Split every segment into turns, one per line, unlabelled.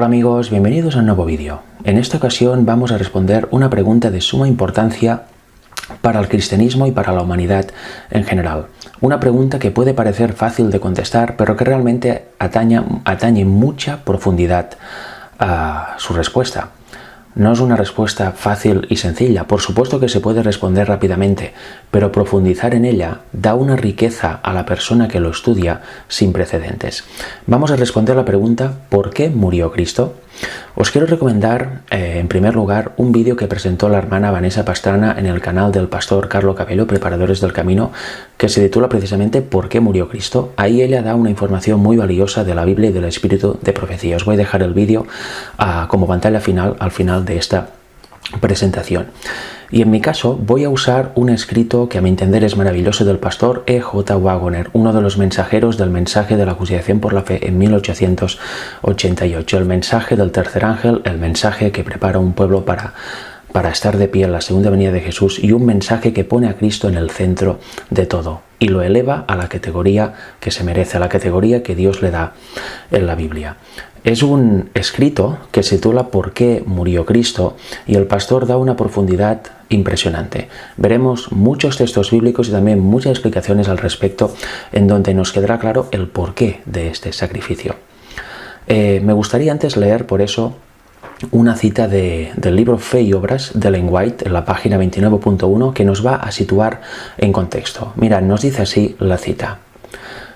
Hola amigos, bienvenidos a un nuevo vídeo. En esta ocasión vamos a responder una pregunta de suma importancia para el cristianismo y para la humanidad en general. Una pregunta que puede parecer fácil de contestar, pero que realmente atañe mucha profundidad a su respuesta. No es una respuesta fácil y sencilla, por supuesto que se puede responder rápidamente, pero profundizar en ella da una riqueza a la persona que lo estudia sin precedentes. Vamos a responder la pregunta ¿por qué murió Cristo? Os quiero recomendar, en primer lugar, un vídeo que presentó la hermana Vanessa Pastrana en el canal del pastor Carlo Capello, Preparadores del Camino, que se titula precisamente ¿por qué murió Cristo? Ahí ella da una información muy valiosa de la Biblia y del espíritu de profecía. Os voy a dejar el vídeo como pantalla final al final de esta presentación. Y en mi caso voy a usar un escrito que a mi entender es maravilloso del pastor E.J. Waggoner, uno de los mensajeros del mensaje de la acusación por la fe en 1888, el mensaje del tercer ángel, el mensaje que prepara un pueblo para estar de pie en la segunda venida de Jesús, y un mensaje que pone a Cristo en el centro de todo y lo eleva a la categoría que se merece, a la categoría que Dios le da en la Biblia. Es un escrito que se titula ¿por qué murió Cristo? Y el pastor da una profundidad impresionante. Veremos muchos textos bíblicos y también muchas explicaciones al respecto en donde nos quedará claro el porqué de este sacrificio. Me gustaría antes leer por eso una cita del libro Fe y Obras de Ellen White en la página 29.1 que nos va a situar en contexto. Mirad, nos dice así la cita: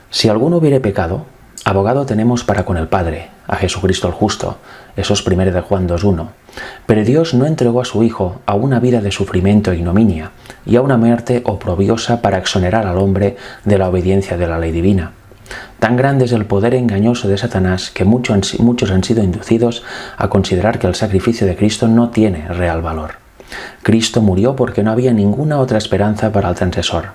si alguno hubiere pecado, abogado tenemos para con el Padre, a Jesucristo el justo. Eso es 1 de Juan 2.1. Pero Dios no entregó a su Hijo a una vida de sufrimiento e ignominia y a una muerte oprobiosa para exonerar al hombre de la obediencia de la ley divina. Tan grande es el poder engañoso de Satanás que muchos han sido inducidos a considerar que el sacrificio de Cristo no tiene real valor. Cristo murió porque no había ninguna otra esperanza para el transgresor.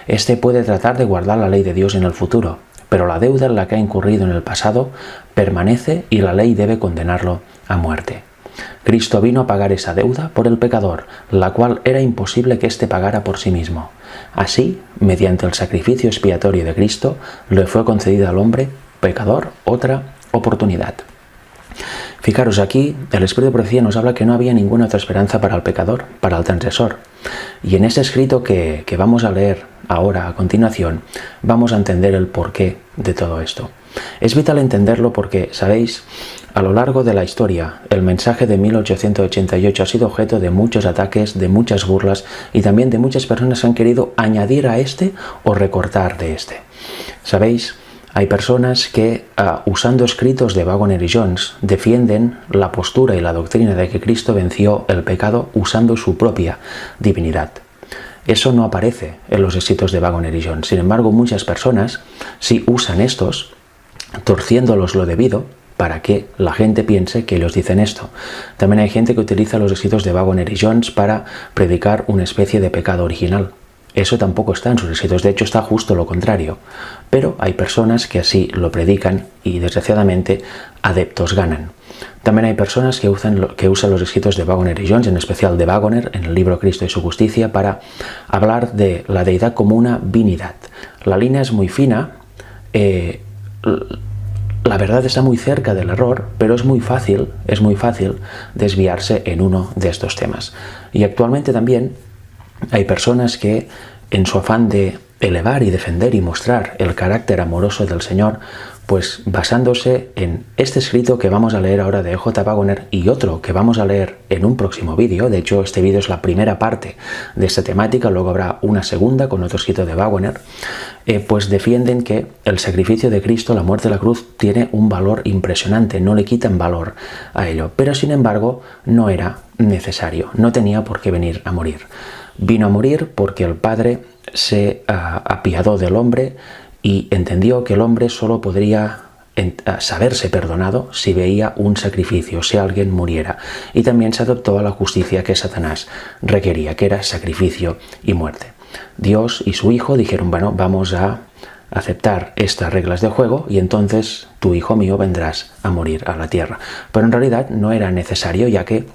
Este puede tratar de guardar la ley de Dios en el futuro, pero la deuda en la que ha incurrido en el pasado permanece y la ley debe condenarlo a muerte. Cristo vino a pagar esa deuda por el pecador, la cual era imposible que éste pagara por sí mismo. Así, mediante el sacrificio expiatorio de Cristo, le fue concedida al hombre pecador otra oportunidad. Fijaros, aquí el Espíritu de Profecía nos habla que no había ninguna otra esperanza para el pecador, para el transgresor. Y en este escrito que vamos a leer ahora a continuación, vamos a entender el porqué de todo esto. Es vital entenderlo porque, sabéis, a lo largo de la historia, el mensaje de 1888 ha sido objeto de muchos ataques, de muchas burlas y también de muchas personas que han querido añadir a este o recortar de este. ¿Sabéis? Hay personas que, usando escritos de Waggoner y Jones, defienden la postura y la doctrina de que Cristo venció el pecado usando su propia divinidad. Eso no aparece en los escritos de Waggoner y Jones. Sin embargo, muchas personas sí usan estos, torciéndolos lo debido, para que la gente piense que ellos dicen esto. También hay gente que utiliza los escritos de Waggoner y Jones para predicar una especie de pecado original. Eso tampoco está en sus escritos, de hecho está justo lo contrario. Pero hay personas que así lo predican y desgraciadamente adeptos ganan. También hay personas que usan los escritos de Waggoner y Jones, en especial de Waggoner, en el libro Cristo y su justicia, para hablar de la deidad como una binidad. La línea es muy fina, la verdad está muy cerca del error, pero es muy fácil desviarse en uno de estos temas. Y actualmente también hay personas que, en su afán de elevar y defender y mostrar el carácter amoroso del Señor, pues basándose en este escrito que vamos a leer ahora de E.J. Waggoner y otro que vamos a leer en un próximo vídeo, de hecho este vídeo es la primera parte de esta temática, luego habrá una segunda con otro escrito de Waggoner, pues defienden que el sacrificio de Cristo, la muerte de la cruz, tiene un valor impresionante, no le quitan valor a ello, pero sin embargo no era necesario, no tenía por qué venir a morir. Vino a morir porque el Padre se apiadó del hombre y entendió que el hombre solo podría saberse perdonado si veía un sacrificio, si alguien muriera. Y también se adoptó a la justicia que Satanás requería, que era sacrificio y muerte. Dios y su Hijo dijeron, bueno, vamos a aceptar estas reglas de juego y entonces tú, hijo mío, vendrás a morir a la tierra. Pero en realidad no era necesario, ya que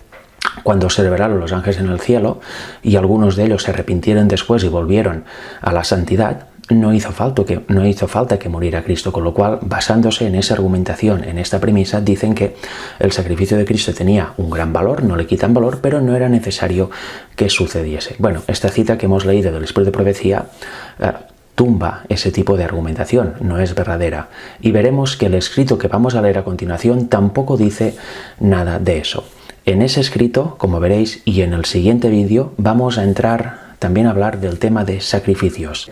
cuando se revelaron los ángeles en el cielo y algunos de ellos se arrepintieron después y volvieron a la santidad, no hizo falta que muriera Cristo, con lo cual, basándose en esa argumentación, en esta premisa, dicen que el sacrificio de Cristo tenía un gran valor, no le quitan valor, pero no era necesario que sucediese. Bueno, esta cita que hemos leído del Espíritu de Profecía tumba ese tipo de argumentación, no es verdadera. Y veremos que el escrito que vamos a leer a continuación tampoco dice nada de eso. En ese escrito, como veréis, y en el siguiente vídeo, vamos a entrar también a hablar del tema de sacrificios.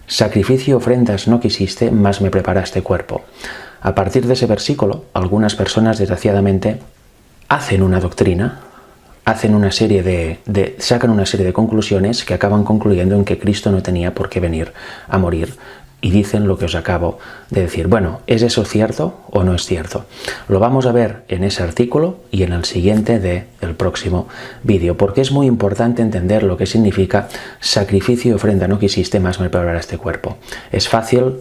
Sacrificio y ofrendas no quisiste, mas me preparaste cuerpo. A partir de ese versículo, algunas personas desgraciadamente hacen una doctrina, sacan una serie de conclusiones que acaban concluyendo en que Cristo no tenía por qué venir a morir. Y dicen lo que os acabo de decir. Bueno, ¿es eso cierto o no es cierto? Lo vamos a ver en ese artículo y en el siguiente del próximo vídeo, porque es muy importante entender lo que significa sacrificio y ofrenda no quisiste, más me preparaste cuerpo. Es fácil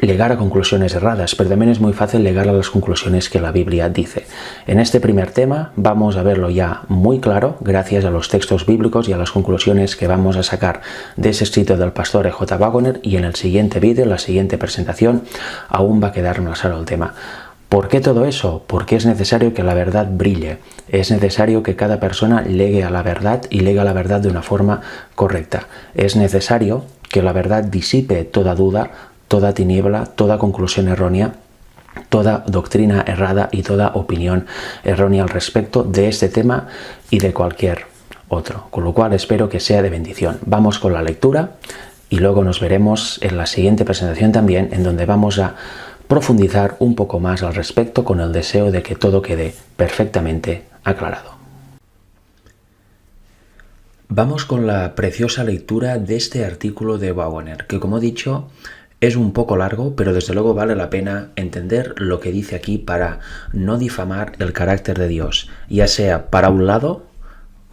llegar a conclusiones erradas, pero también es muy fácil llegar a las conclusiones que la Biblia dice. En este primer tema vamos a verlo ya muy claro, gracias a los textos bíblicos y a las conclusiones que vamos a sacar de ese escrito del pastor E.J. Waggoner, y en el siguiente vídeo, en la siguiente presentación, aún va a quedar más claro el tema. ¿Por qué todo eso? Porque es necesario que la verdad brille, es necesario que cada persona llegue a la verdad y llegue a la verdad de una forma correcta. Es necesario que la verdad disipe toda duda, toda tiniebla, toda conclusión errónea, toda doctrina errada y toda opinión errónea al respecto de este tema y de cualquier otro. Con lo cual espero que sea de bendición. Vamos con la lectura y luego nos veremos en la siguiente presentación también, en donde vamos a profundizar un poco más al respecto con el deseo de que todo quede perfectamente aclarado. Vamos con la preciosa lectura de este artículo de Waggoner, que como he dicho, es un poco largo, pero desde luego vale la pena entender lo que dice aquí para no difamar el carácter de Dios, ya sea para un lado,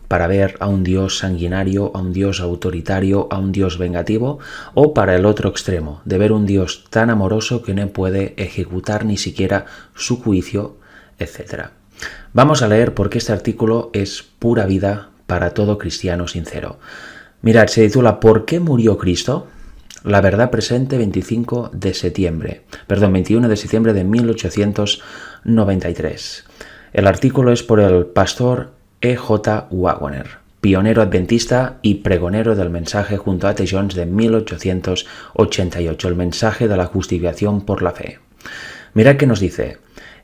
para ver a un Dios sanguinario, a un Dios autoritario, a un Dios vengativo, o para el otro extremo, de ver un Dios tan amoroso que no puede ejecutar ni siquiera su juicio, etc. Vamos a leer porque este artículo es pura vida para todo cristiano sincero. Mirad, se titula ¿Por qué murió Cristo? La verdad presente 21 de septiembre de 1893. El artículo es por el pastor E.J. Waggoner, pionero adventista y pregonero del mensaje junto a T. Jones de 1888, el mensaje de la justificación por la fe. Mirad qué nos dice.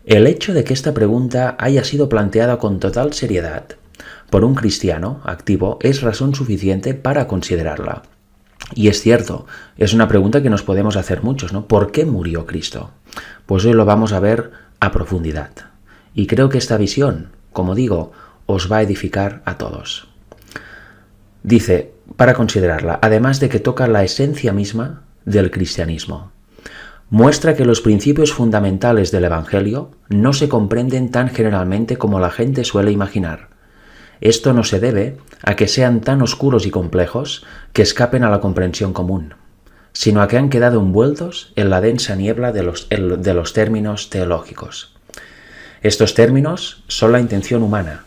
El hecho de que esta pregunta haya sido planteada con total seriedad por un cristiano activo es razón suficiente para considerarla. Y es cierto, es una pregunta que nos podemos hacer muchos, ¿no? ¿Por qué murió Cristo? Pues hoy lo vamos a ver a profundidad. Y creo que esta visión, como digo, os va a edificar a todos. Dice, para considerarla, además de que toca la esencia misma del cristianismo. Muestra que los principios fundamentales del Evangelio no se comprenden tan generalmente como la gente suele imaginar. Esto no se debe a que sean tan oscuros y complejos que escapen a la comprensión común, sino a que han quedado envueltos en la densa niebla de los términos teológicos. Estos términos son la intención humana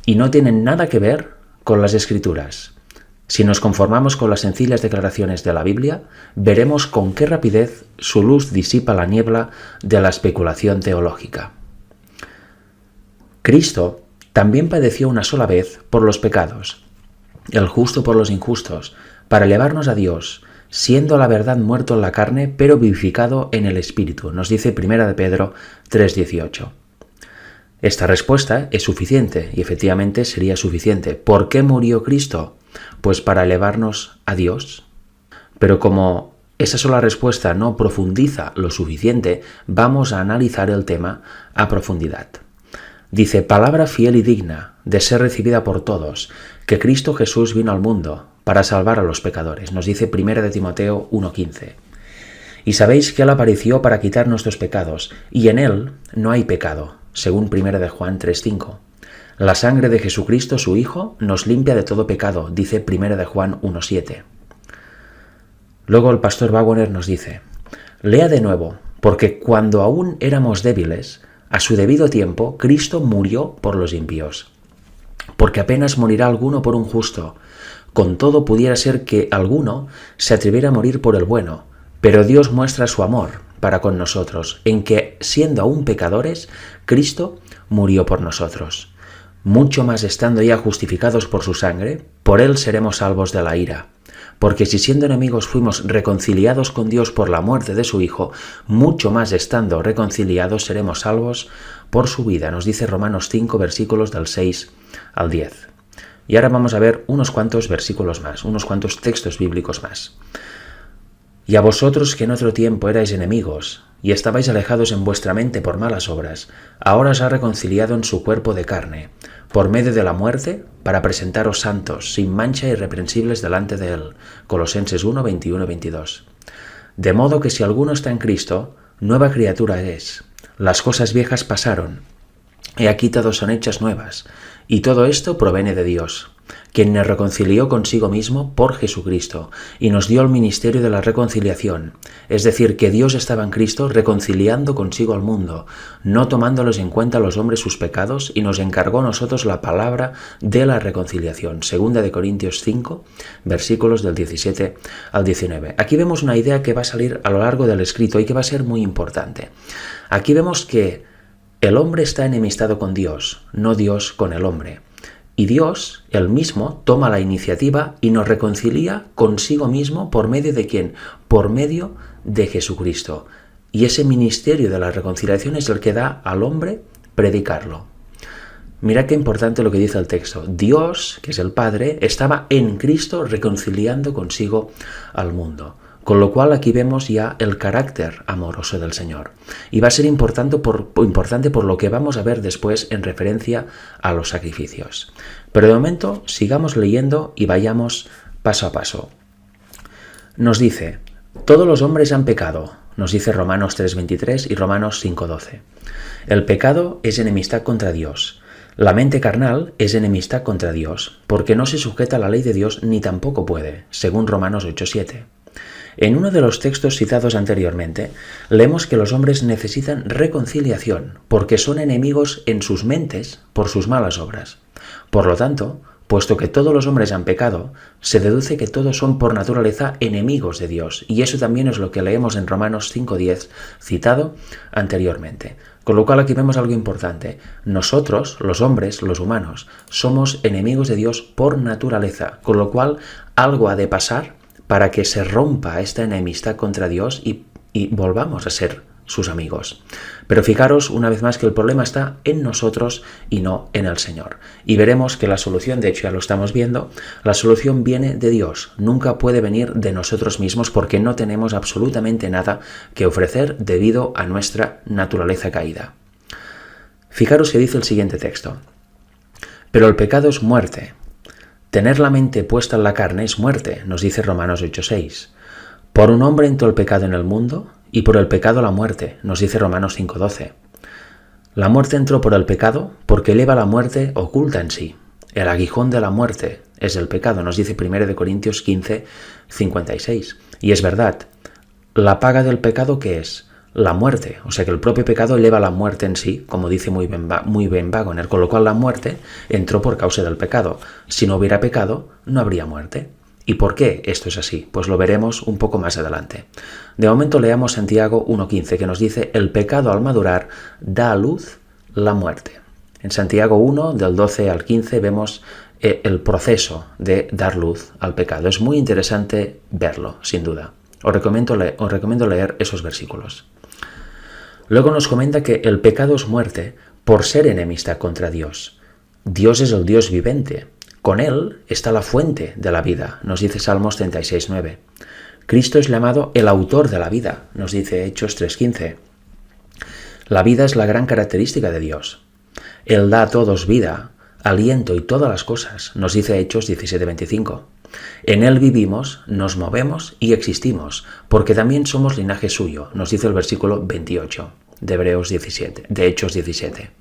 y no tienen nada que ver con las Escrituras. Si nos conformamos con las sencillas declaraciones de la Biblia, veremos con qué rapidez su luz disipa la niebla de la especulación teológica. Cristo también padeció una sola vez por los pecados, el justo por los injustos, para elevarnos a Dios, siendo la verdad muerto en la carne, pero vivificado en el Espíritu, nos dice 1 Pedro 3:18. Esta respuesta es suficiente, y efectivamente sería suficiente. ¿Por qué murió Cristo? Pues para elevarnos a Dios. Pero como esa sola respuesta no profundiza lo suficiente, vamos a analizar el tema a profundidad. Dice, palabra fiel y digna de ser recibida por todos, que Cristo Jesús vino al mundo para salvar a los pecadores. Nos dice 1 de Timoteo 1:15. Y sabéis que Él apareció para quitar nuestros pecados, y en Él no hay pecado, según 1 de Juan 3:5. La sangre de Jesucristo, su Hijo, nos limpia de todo pecado, dice 1 de Juan 1:7. Luego el pastor Waggoner nos dice, lea de nuevo, porque cuando aún éramos débiles, a su debido tiempo, Cristo murió por los impíos. Porque apenas morirá alguno por un justo. Con todo pudiera ser que alguno se atreviera a morir por el bueno, Pero Dios muestra su amor para con nosotros, en que, siendo aún pecadores, Cristo murió por nosotros. Mucho más estando ya justificados por su sangre, por él seremos salvos de la ira. Porque si siendo enemigos fuimos reconciliados con Dios por la muerte de su Hijo, mucho más estando reconciliados seremos salvos por su vida, nos dice Romanos 5, versículos del 6 al 10. Y ahora vamos a ver unos cuantos versículos más, unos cuantos textos bíblicos más. Y a vosotros que en otro tiempo erais enemigos, y estabais alejados en vuestra mente por malas obras, ahora os ha reconciliado en su cuerpo de carne, por medio de la muerte, para presentaros santos, sin mancha e irreprensibles delante de él. Colosenses 1, 21 y 22. De modo que si alguno está en Cristo, nueva criatura es. Las cosas viejas pasaron, he aquí todas son hechas nuevas, y todo esto proviene de Dios, quien nos reconcilió consigo mismo por Jesucristo, y nos dio el ministerio de la reconciliación, es decir, que Dios estaba en Cristo reconciliando consigo al mundo, no tomándolos en cuenta a los hombres sus pecados, y nos encargó a nosotros la palabra de la reconciliación. 2 Corintios 5, versículos del 17 al 19. Aquí vemos una idea que va a salir a lo largo del escrito y que va a ser muy importante. Aquí vemos que el hombre está enemistado con Dios, no Dios con el hombre. Y Dios, él mismo, toma la iniciativa y nos reconcilia consigo mismo ¿por medio de quién? Por medio de Jesucristo. Y ese ministerio de la reconciliación es el que da al hombre predicarlo. Mirad qué importante lo que dice el texto. Dios, que es el Padre, estaba en Cristo reconciliando consigo al mundo. Con lo cual aquí vemos ya el carácter amoroso del Señor. Y va a ser importante por lo que vamos a ver después en referencia a los sacrificios. Pero de momento sigamos leyendo y vayamos paso a paso. Nos dice, todos los hombres han pecado, nos dice Romanos 3:23 y Romanos 5:12. El pecado es enemistad contra Dios. La mente carnal es enemistad contra Dios, porque no se sujeta a la ley de Dios ni tampoco puede, según Romanos 8:7. En uno de los textos citados anteriormente, leemos que los hombres necesitan reconciliación porque son enemigos en sus mentes por sus malas obras. Por lo tanto, puesto que todos los hombres han pecado, se deduce que todos son por naturaleza enemigos de Dios, y eso también es lo que leemos en Romanos 5:10, citado anteriormente. Con lo cual aquí vemos algo importante. Nosotros, los hombres, los humanos, somos enemigos de Dios por naturaleza, con lo cual algo ha de pasar para que se rompa esta enemistad contra Dios y volvamos a ser sus amigos. Pero fijaros una vez más que el problema está en nosotros y no en el Señor. Y veremos que la solución, de hecho ya lo estamos viendo, la solución viene de Dios. Nunca puede venir de nosotros mismos porque no tenemos absolutamente nada que ofrecer debido a nuestra naturaleza caída. Fijaros que dice el siguiente texto. Pero el pecado es muerte. Tener la mente puesta en la carne es muerte, nos dice Romanos 8:6. Por un hombre entró el pecado en el mundo, y por el pecado la muerte, nos dice Romanos 5:12. La muerte entró por el pecado porque lleva la muerte oculta en sí. El aguijón de la muerte es el pecado, nos dice 1 Corintios 15:56. Y es verdad, la paga del pecado, ¿qué es? La muerte, o sea que el propio pecado lleva la muerte en sí, como dice muy Ben Waggoner, con lo cual la muerte entró por causa del pecado. Si no hubiera pecado, no habría muerte. ¿Y por qué esto es así? Pues lo veremos un poco más adelante. De momento leamos Santiago 1:15, que nos dice, el pecado al madurar da a luz la muerte. En Santiago 1, del 12 al 15, vemos el proceso de dar luz al pecado. Es muy interesante verlo, sin duda. Os recomiendo leer esos versículos. Luego nos comenta que el pecado es muerte por ser enemistad contra Dios. Dios es el Dios vivente. Con Él está la fuente de la vida, nos dice Salmos 36:9. Cristo es llamado el autor de la vida, nos dice Hechos 3:15. La vida es la gran característica de Dios. Él da a todos vida, aliento y todas las cosas, nos dice Hechos 17:25. En Él vivimos, nos movemos y existimos, porque también somos linaje suyo, nos dice el versículo 28 de Hechos 17.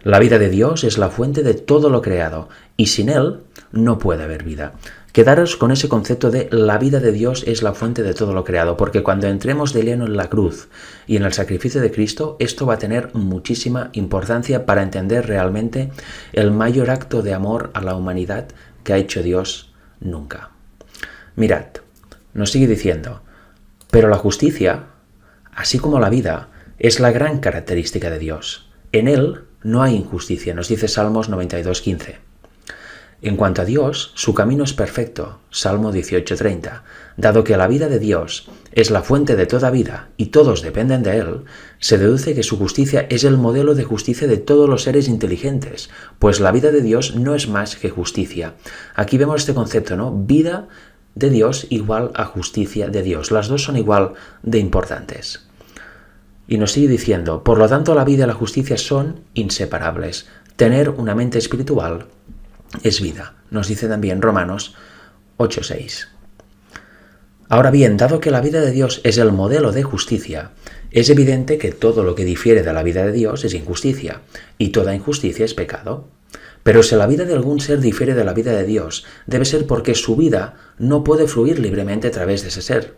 La vida de Dios es la fuente de todo lo creado, y sin Él no puede haber vida. Quedaros con ese concepto de la vida de Dios es la fuente de todo lo creado, porque cuando entremos de lleno en la cruz y en el sacrificio de Cristo, esto va a tener muchísima importancia para entender realmente el mayor acto de amor a la humanidad que ha hecho Dios nunca. Mirad, nos sigue diciendo, Pero la justicia, así como la vida, es la gran característica de Dios. En Él no hay injusticia, nos dice Salmos 92:15. En cuanto a Dios, su camino es perfecto, Salmo 18:30. Dado que la vida de Dios es la fuente de toda vida y todos dependen de Él, se deduce que su justicia es el modelo de justicia de todos los seres inteligentes, pues la vida de Dios no es más que justicia. Aquí vemos este concepto, ¿no? Vida de Dios igual a justicia de Dios. Las dos son igual de importantes. Y nos sigue diciendo, por lo tanto la vida y la justicia son inseparables. Tener una mente espiritual es vida. Nos dice también Romanos 8:6. Ahora bien, dado que la vida de Dios es el modelo de justicia, es evidente que todo lo que difiere de la vida de Dios es injusticia, y toda injusticia es pecado. Pero si la vida de algún ser difiere de la vida de Dios, debe ser porque su vida no puede fluir libremente a través de ese ser.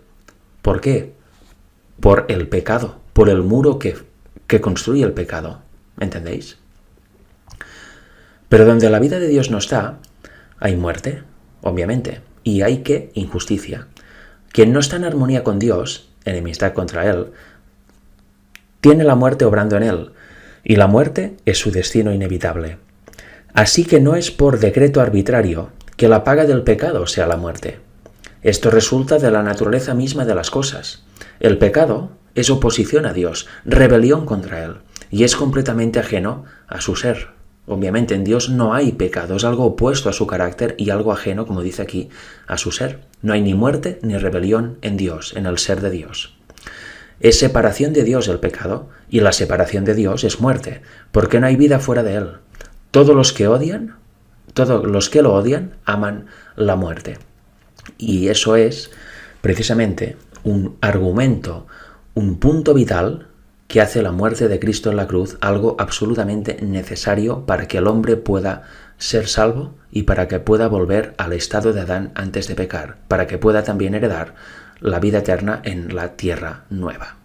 ¿Por qué? Por el pecado, por el muro que construye el pecado. ¿Entendéis? Pero donde la vida de Dios no está, hay muerte, obviamente, y hay injusticia. Quien no está en armonía con Dios, enemistad contra Él, tiene la muerte obrando en él, y la muerte es su destino inevitable. Así que no es por decreto arbitrario que la paga del pecado sea la muerte. Esto resulta de la naturaleza misma de las cosas. El pecado es oposición a Dios, rebelión contra Él, y es completamente ajeno a su ser. Obviamente en Dios no hay pecado, es algo opuesto a su carácter y algo ajeno, como dice aquí, a su ser. No hay ni muerte ni rebelión en Dios, en el ser de Dios. Es separación de Dios el pecado, y la separación de Dios es muerte, porque no hay vida fuera de Él. Todos los que lo odian, aman la muerte. Y eso es precisamente un argumento, un punto vital que hace la muerte de Cristo en la cruz algo absolutamente necesario para que el hombre pueda ser salvo y para que pueda volver al estado de Adán antes de pecar, para que pueda también heredar la vida eterna en la tierra nueva.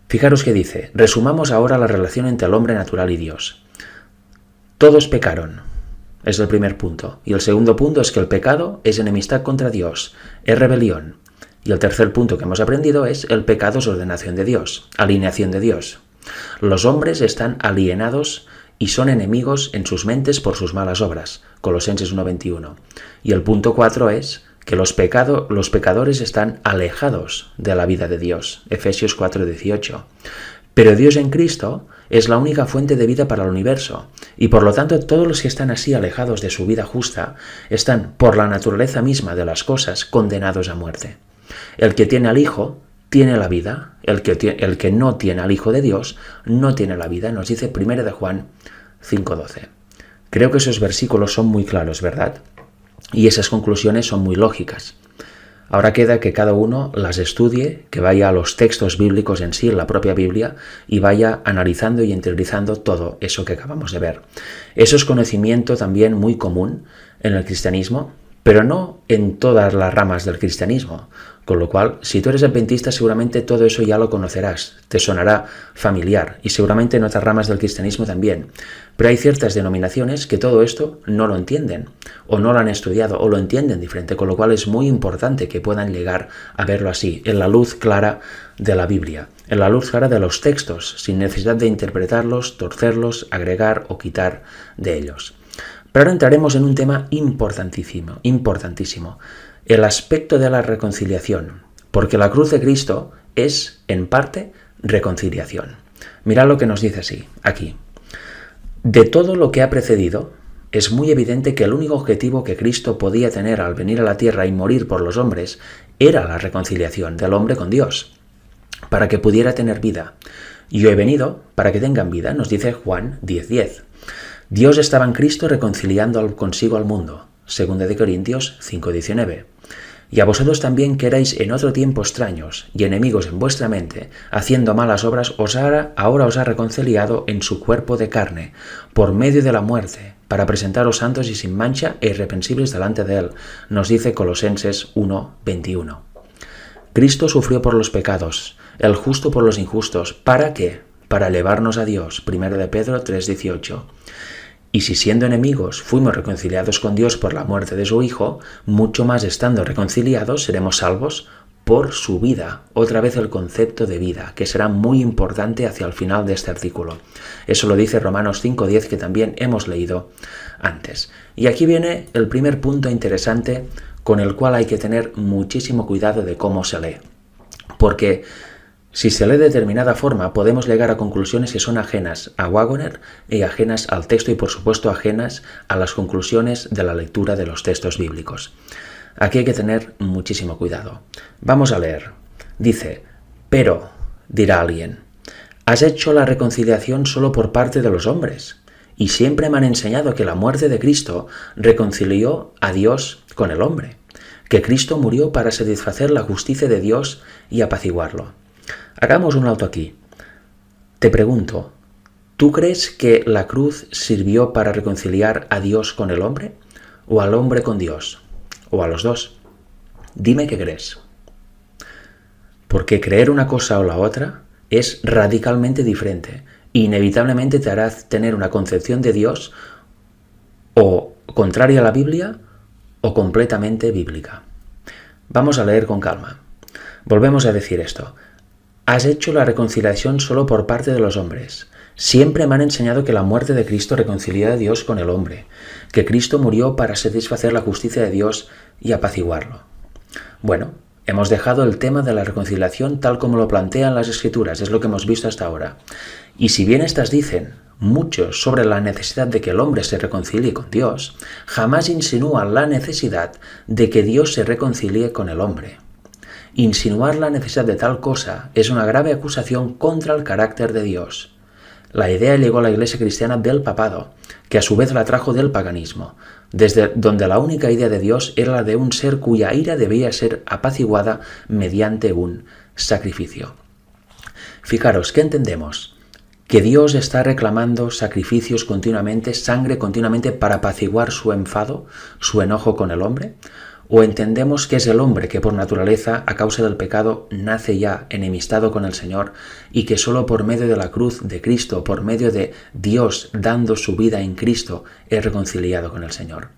Fijaros que dice, resumamos ahora la relación entre el hombre natural y Dios. Todos pecaron, es el primer punto. Y el segundo punto es que el pecado es enemistad contra Dios, es rebelión. Y el tercer punto que hemos aprendido es el pecado es ordenación de Dios, alineación de Dios. Los hombres están alienados y son enemigos en sus mentes por sus malas obras, Colosenses 1:21. Y el punto 4 es que los pecadores están alejados de la vida de Dios, Efesios 4:18. Pero Dios en Cristo es la única fuente de vida para el universo, y por lo tanto todos los que están así alejados de su vida justa están, por la naturaleza misma de las cosas, condenados a muerte. El que tiene al Hijo tiene la vida, el que no tiene al Hijo de Dios no tiene la vida, nos dice 1 de Juan 5:12. Creo que esos versículos son muy claros, ¿verdad? Y esas conclusiones son muy lógicas. Ahora queda que cada uno las estudie, que vaya a los textos bíblicos en sí, en la propia Biblia, y vaya analizando y interiorizando todo eso que acabamos de ver. Eso es conocimiento también muy común en el cristianismo, pero no en todas las ramas del cristianismo. Con lo cual, si tú eres adventista, seguramente todo eso ya lo conocerás, te sonará familiar, y seguramente en otras ramas del cristianismo también. Pero hay ciertas denominaciones que todo esto no lo entienden, o no lo han estudiado, o lo entienden diferente, con lo cual es muy importante que puedan llegar a verlo así, en la luz clara de la Biblia, en la luz clara de los textos, sin necesidad de interpretarlos, torcerlos, agregar o quitar de ellos. Pero ahora entraremos en un tema importantísimo, el aspecto de la reconciliación, porque la cruz de Cristo es, en parte, reconciliación. Mirad lo que nos dice así, aquí. De todo lo que ha precedido, es muy evidente que el único objetivo que Cristo podía tener al venir a la tierra y morir por los hombres era la reconciliación del hombre con Dios, para que pudiera tener vida. Yo he venido para que tengan vida, nos dice Juan 10:10. Dios estaba en Cristo reconciliando consigo al mundo, 2 de Corintios 5:19. Y a vosotros también que erais en otro tiempo extraños y enemigos en vuestra mente, haciendo malas obras, ahora os ha reconciliado en su cuerpo de carne, por medio de la muerte, para presentaros santos y sin mancha e irreprensibles delante de él, nos dice Colosenses 1:21. Cristo sufrió por los pecados, el justo por los injustos. ¿Para qué? Para elevarnos a Dios, 1 de Pedro 3:18. Y si siendo enemigos fuimos reconciliados con Dios por la muerte de su Hijo, mucho más estando reconciliados seremos salvos por su vida. Otra vez el concepto de vida, que será muy importante hacia el final de este artículo. Eso lo dice Romanos 5:10, que también hemos leído antes. Y aquí viene el primer punto interesante con el cual hay que tener muchísimo cuidado de cómo se lee. Porque si se lee de determinada forma, podemos llegar a conclusiones que son ajenas a Waggoner y ajenas al texto y, por supuesto, ajenas a las conclusiones de la lectura de los textos bíblicos. Aquí hay que tener muchísimo cuidado. Vamos a leer. Dice, pero, dirá alguien, has hecho la reconciliación solo por parte de los hombres, y siempre me han enseñado que la muerte de Cristo reconcilió a Dios con el hombre, que Cristo murió para satisfacer la justicia de Dios y apaciguarlo. Hagamos un alto aquí. Te pregunto, ¿tú crees que la cruz sirvió para reconciliar a Dios con el hombre? ¿O al hombre con Dios? ¿O a los dos? Dime qué crees. Porque creer una cosa o la otra es radicalmente diferente. Inevitablemente te hará tener una concepción de Dios o contraria a la Biblia o completamente bíblica. Vamos a leer con calma. Volvemos a decir esto. Has hecho la reconciliación solo por parte de los hombres. Siempre me han enseñado que la muerte de Cristo reconcilió a Dios con el hombre, que Cristo murió para satisfacer la justicia de Dios y apaciguarlo. Bueno, hemos dejado el tema de la reconciliación tal como lo plantean las Escrituras, es lo que hemos visto hasta ahora. Y si bien estas dicen mucho sobre la necesidad de que el hombre se reconcilie con Dios, jamás insinúan la necesidad de que Dios se reconcilie con el hombre. Insinuar la necesidad de tal cosa es una grave acusación contra el carácter de Dios. La idea llegó a la Iglesia cristiana del papado, que a su vez la trajo del paganismo, desde donde la única idea de Dios era la de un ser cuya ira debía ser apaciguada mediante un sacrificio. Fijaros, ¿qué entendemos? Que Dios está reclamando sacrificios continuamente, sangre continuamente para apaciguar su enfado, su enojo con el hombre. ¿O entendemos que es el hombre que por naturaleza, a causa del pecado, nace ya enemistado con el Señor y que solo por medio de la cruz de Cristo, por medio de Dios dando su vida en Cristo, es reconciliado con el Señor?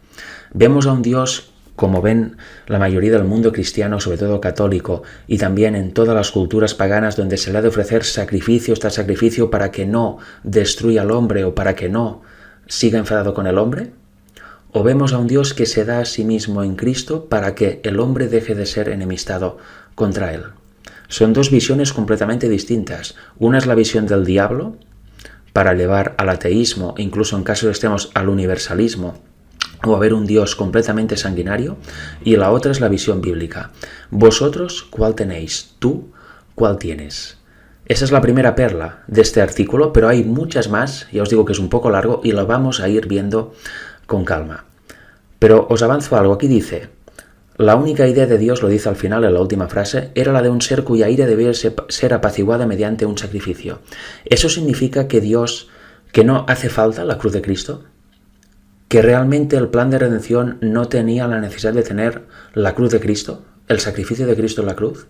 Vemos a un Dios, como ven la mayoría del mundo cristiano, sobre todo católico, y también en todas las culturas paganas donde se le ha de ofrecer sacrificio tras sacrificio para que no destruya al hombre o para que no siga enfadado con el hombre. ¿O vemos a un Dios que se da a sí mismo en Cristo para que el hombre deje de ser enemistado contra él? Son dos visiones completamente distintas. Una es la visión del diablo, para llevar al ateísmo, incluso en casos extremos al universalismo, o a ver un Dios completamente sanguinario, y la otra es la visión bíblica. ¿Vosotros cuál tenéis? ¿Tú cuál tienes? Esa es la primera perla de este artículo, pero hay muchas más, ya os digo que es un poco largo y lo vamos a ir viendo con calma. Pero os avanzo algo, aquí dice, la única idea de Dios, lo dice al final en la última frase, era la de un ser cuya ira debía ser apaciguada mediante un sacrificio. ¿Eso significa que no hace falta la cruz de Cristo? ¿Que realmente el plan de redención no tenía la necesidad de tener la cruz de Cristo? ¿El sacrificio de Cristo en la cruz?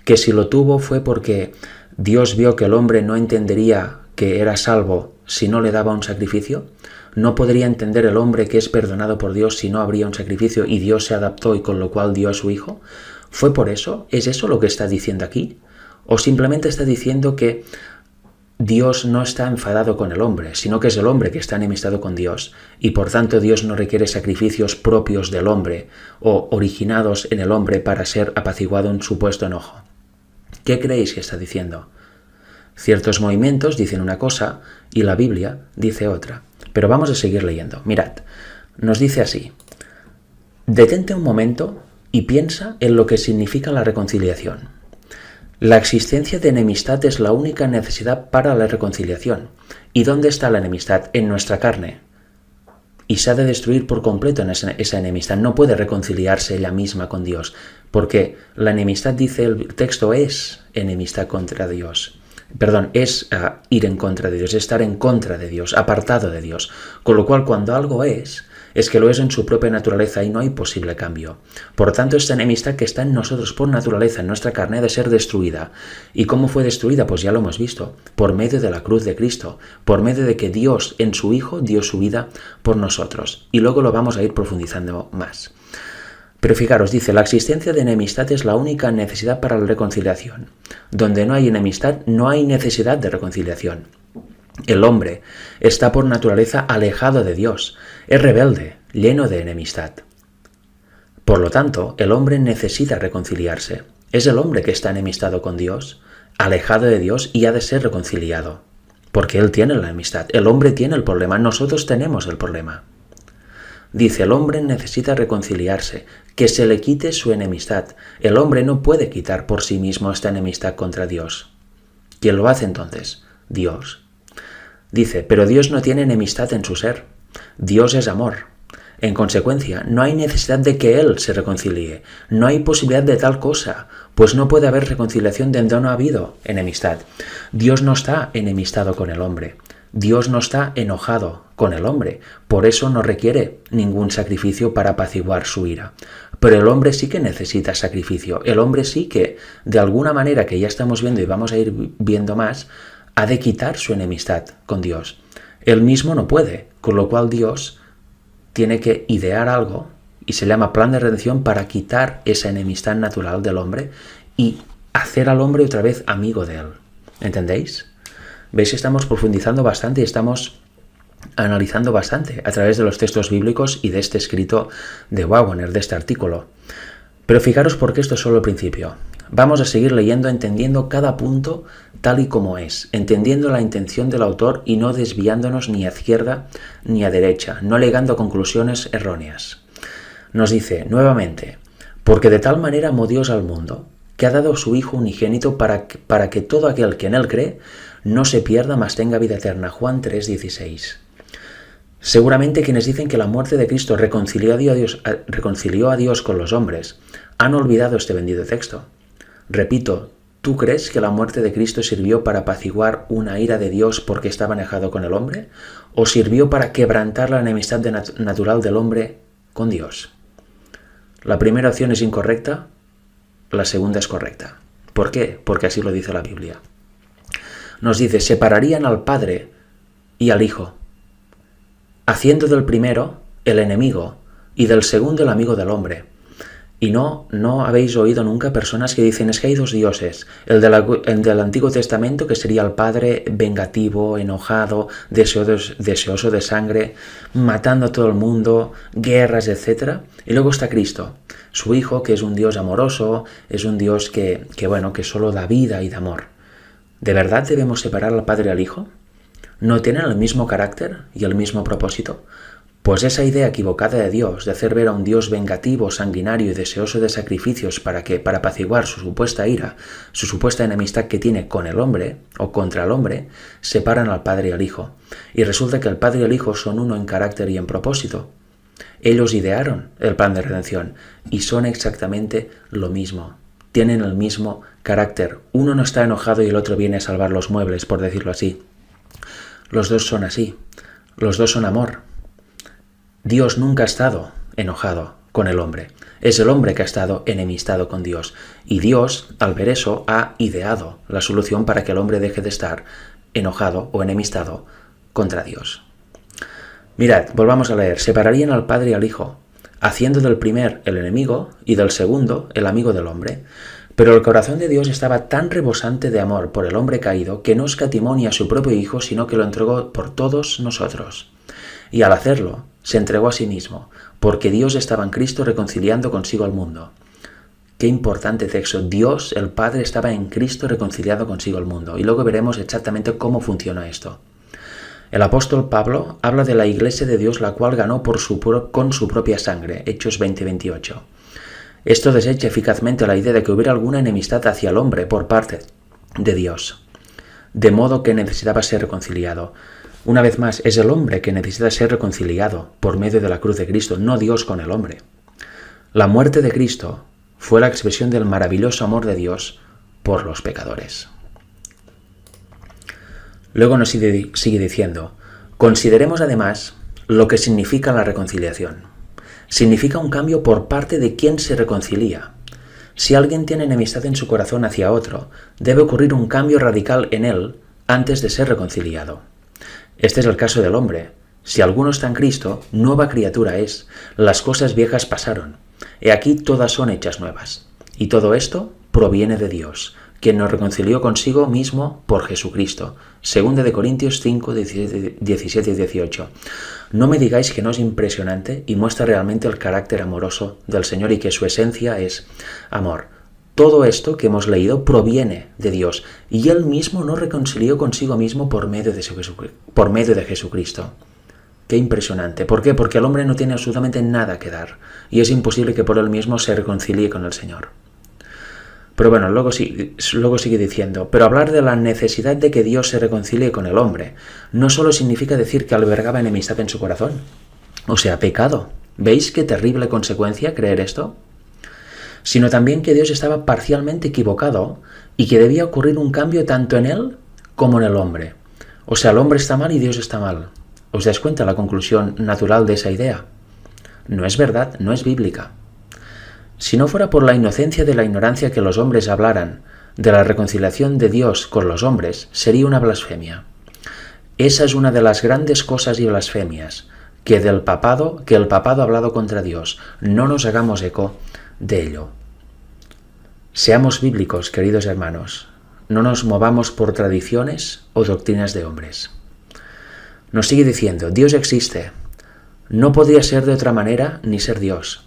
¿Que si lo tuvo fue porque Dios vio que el hombre no entendería que era salvo si no le daba un sacrificio? ¿No podría entender el hombre que es perdonado por Dios si no habría un sacrificio y Dios se adaptó y con lo cual dio a su Hijo? ¿Fue por eso? ¿Es eso lo que está diciendo aquí? ¿O simplemente está diciendo que Dios no está enfadado con el hombre, sino que es el hombre que está enemistado con Dios y por tanto Dios no requiere sacrificios propios del hombre o originados en el hombre para ser apaciguado un supuesto enojo? ¿Qué creéis que está diciendo? Ciertos movimientos dicen una cosa y la Biblia dice otra. Pero vamos a seguir leyendo. Mirad, nos dice así. Detente un momento y piensa en lo que significa la reconciliación. La existencia de enemistad es la única necesidad para la reconciliación. ¿Y dónde está la enemistad? En nuestra carne. Y se ha de destruir por completo en esa enemistad. No puede reconciliarse ella misma con Dios, porque la enemistad, dice el texto, es enemistad contra Dios. Perdón, es ir en contra de Dios, es estar en contra de Dios, apartado de Dios. Con lo cual, cuando algo es que lo es en su propia naturaleza y no hay posible cambio. Por tanto, esta enemistad que está en nosotros por naturaleza, en nuestra carne, ha de ser destruida. ¿Y cómo fue destruida? Pues ya lo hemos visto, por medio de la cruz de Cristo, por medio de que Dios en su Hijo dio su vida por nosotros. Y luego lo vamos a ir profundizando más. Pero fijaros, dice, la existencia de enemistad es la única necesidad para la reconciliación. Donde no hay enemistad, no hay necesidad de reconciliación. El hombre está por naturaleza alejado de Dios, es rebelde, lleno de enemistad. Por lo tanto, el hombre necesita reconciliarse. Es el hombre que está enemistado con Dios, alejado de Dios y ha de ser reconciliado. Porque él tiene la enemistad, el hombre tiene el problema, nosotros tenemos el problema. Dice, el hombre necesita reconciliarse, que se le quite su enemistad. El hombre no puede quitar por sí mismo esta enemistad contra Dios. ¿Quién lo hace entonces? Dios. Dice, pero Dios no tiene enemistad en su ser. Dios es amor. En consecuencia, no hay necesidad de que Él se reconcilie. No hay posibilidad de tal cosa, pues no puede haber reconciliación donde no ha habido enemistad. Dios no está enemistado con el hombre. Dios no está enojado con el hombre. Por eso no requiere ningún sacrificio para apaciguar su ira. Pero el hombre sí que necesita sacrificio. El hombre sí que, de alguna manera que ya estamos viendo y vamos a ir viendo más, ha de quitar su enemistad con Dios. Él mismo no puede, con lo cual Dios tiene que idear algo, y se llama plan de redención, para quitar esa enemistad natural del hombre y hacer al hombre otra vez amigo de él. ¿Entendéis? ¿Veis que estamos profundizando bastante y estamos analizando bastante a través de los textos bíblicos y de este escrito de Waggoner, de este artículo? Pero fijaros porque esto es solo el principio. Vamos a seguir leyendo, entendiendo cada punto tal y como es, entendiendo la intención del autor y no desviándonos ni a izquierda ni a derecha, no llegando a conclusiones erróneas. Nos dice nuevamente, porque de tal manera amó Dios al mundo, que ha dado su Hijo unigénito para que todo aquel que en él cree no se pierda, mas tenga vida eterna. Juan 3:16. Seguramente quienes dicen que la muerte de Cristo reconcilió a Dios con los hombres han olvidado este bendito texto. Repito, ¿tú crees que la muerte de Cristo sirvió para apaciguar una ira de Dios porque estaba enojado con el hombre? ¿O sirvió para quebrantar la enemistad natural del hombre con Dios? La primera opción es incorrecta, la segunda es correcta. ¿Por qué? Porque así lo dice la Biblia. Nos dice, separarían al Padre y al Hijo, haciendo del primero el enemigo y del segundo el amigo del hombre. Y no habéis oído nunca personas que dicen, es que hay dos dioses, el del Antiguo Testamento, que sería el Padre vengativo, enojado, deseoso de sangre, matando a todo el mundo, guerras, etc. Y luego está Cristo, su Hijo, que es un Dios amoroso, es un Dios que solo da vida y da amor. ¿De verdad debemos separar al Padre y al Hijo? ¿No tienen el mismo carácter y el mismo propósito? Pues esa idea equivocada de Dios, de hacer ver a un Dios vengativo, sanguinario y deseoso de sacrificios para apaciguar su supuesta ira, su supuesta enemistad que tiene con el hombre o contra el hombre, separan al Padre y al Hijo. Y resulta que el Padre y el Hijo son uno en carácter y en propósito. Ellos idearon el plan de redención y son exactamente lo mismo. Tienen el mismo carácter. Uno no está enojado y el otro viene a salvar los muebles, por decirlo así. Los dos son así. Los dos son amor. Dios nunca ha estado enojado con el hombre. Es el hombre que ha estado enemistado con Dios. Y Dios, al ver eso, ha ideado la solución para que el hombre deje de estar enojado o enemistado contra Dios. Mirad, volvamos a leer. Separarían al Padre y al Hijo, haciendo del primer el enemigo y del segundo el amigo del hombre. Pero el corazón de Dios estaba tan rebosante de amor por el hombre caído que no escatimó ni a su propio Hijo, sino que lo entregó por todos nosotros. Y al hacerlo, se entregó a sí mismo, porque Dios estaba en Cristo reconciliando consigo al mundo. Qué importante texto. Dios, el Padre, estaba en Cristo reconciliado consigo al mundo. Y luego veremos exactamente cómo funciona esto. El apóstol Pablo habla de la iglesia de Dios, la cual ganó con su propia sangre. Hechos 20:28. Esto desecha eficazmente la idea de que hubiera alguna enemistad hacia el hombre por parte de Dios, de modo que necesitaba ser reconciliado. Una vez más, es el hombre que necesita ser reconciliado por medio de la cruz de Cristo, no Dios con el hombre. La muerte de Cristo fue la expresión del maravilloso amor de Dios por los pecadores. Luego nos sigue diciendo, consideremos además lo que significa la reconciliación. Significa un cambio por parte de quien se reconcilia. Si alguien tiene enemistad en su corazón hacia otro, debe ocurrir un cambio radical en él antes de ser reconciliado. Este es el caso del hombre. Si alguno está en Cristo, nueva criatura es. Las cosas viejas pasaron. He aquí todas son hechas nuevas. Y todo esto proviene de Dios, quien nos reconcilió consigo mismo por Jesucristo. 2 de Corintios 5, 17 y 18. No me digáis que no es impresionante y muestra realmente el carácter amoroso del Señor y que su esencia es amor. Todo esto que hemos leído proviene de Dios y Él mismo nos reconcilió consigo mismo por medio de Jesucristo. Qué impresionante. ¿Por qué? Porque el hombre no tiene absolutamente nada que dar y es imposible que por él mismo se reconcilie con el Señor. Pero bueno, luego sigue diciendo, pero hablar de la necesidad de que Dios se reconcilie con el hombre no solo significa decir que albergaba enemistad en su corazón, o sea, pecado. ¿Veis qué terrible consecuencia creer esto? Sino también que Dios estaba parcialmente equivocado y que debía ocurrir un cambio tanto en él como en el hombre. O sea, el hombre está mal y Dios está mal. ¿Os dais cuenta la conclusión natural de esa idea? No es verdad, no es bíblica. Si no fuera por la inocencia de la ignorancia que los hombres hablaran de la reconciliación de Dios con los hombres, sería una blasfemia. Esa es una de las grandes cosas y blasfemias que el papado ha hablado contra Dios. No nos hagamos eco de ello. Seamos bíblicos, queridos hermanos. No nos movamos por tradiciones o doctrinas de hombres. Nos sigue diciendo, Dios existe. No podría ser de otra manera ni ser Dios.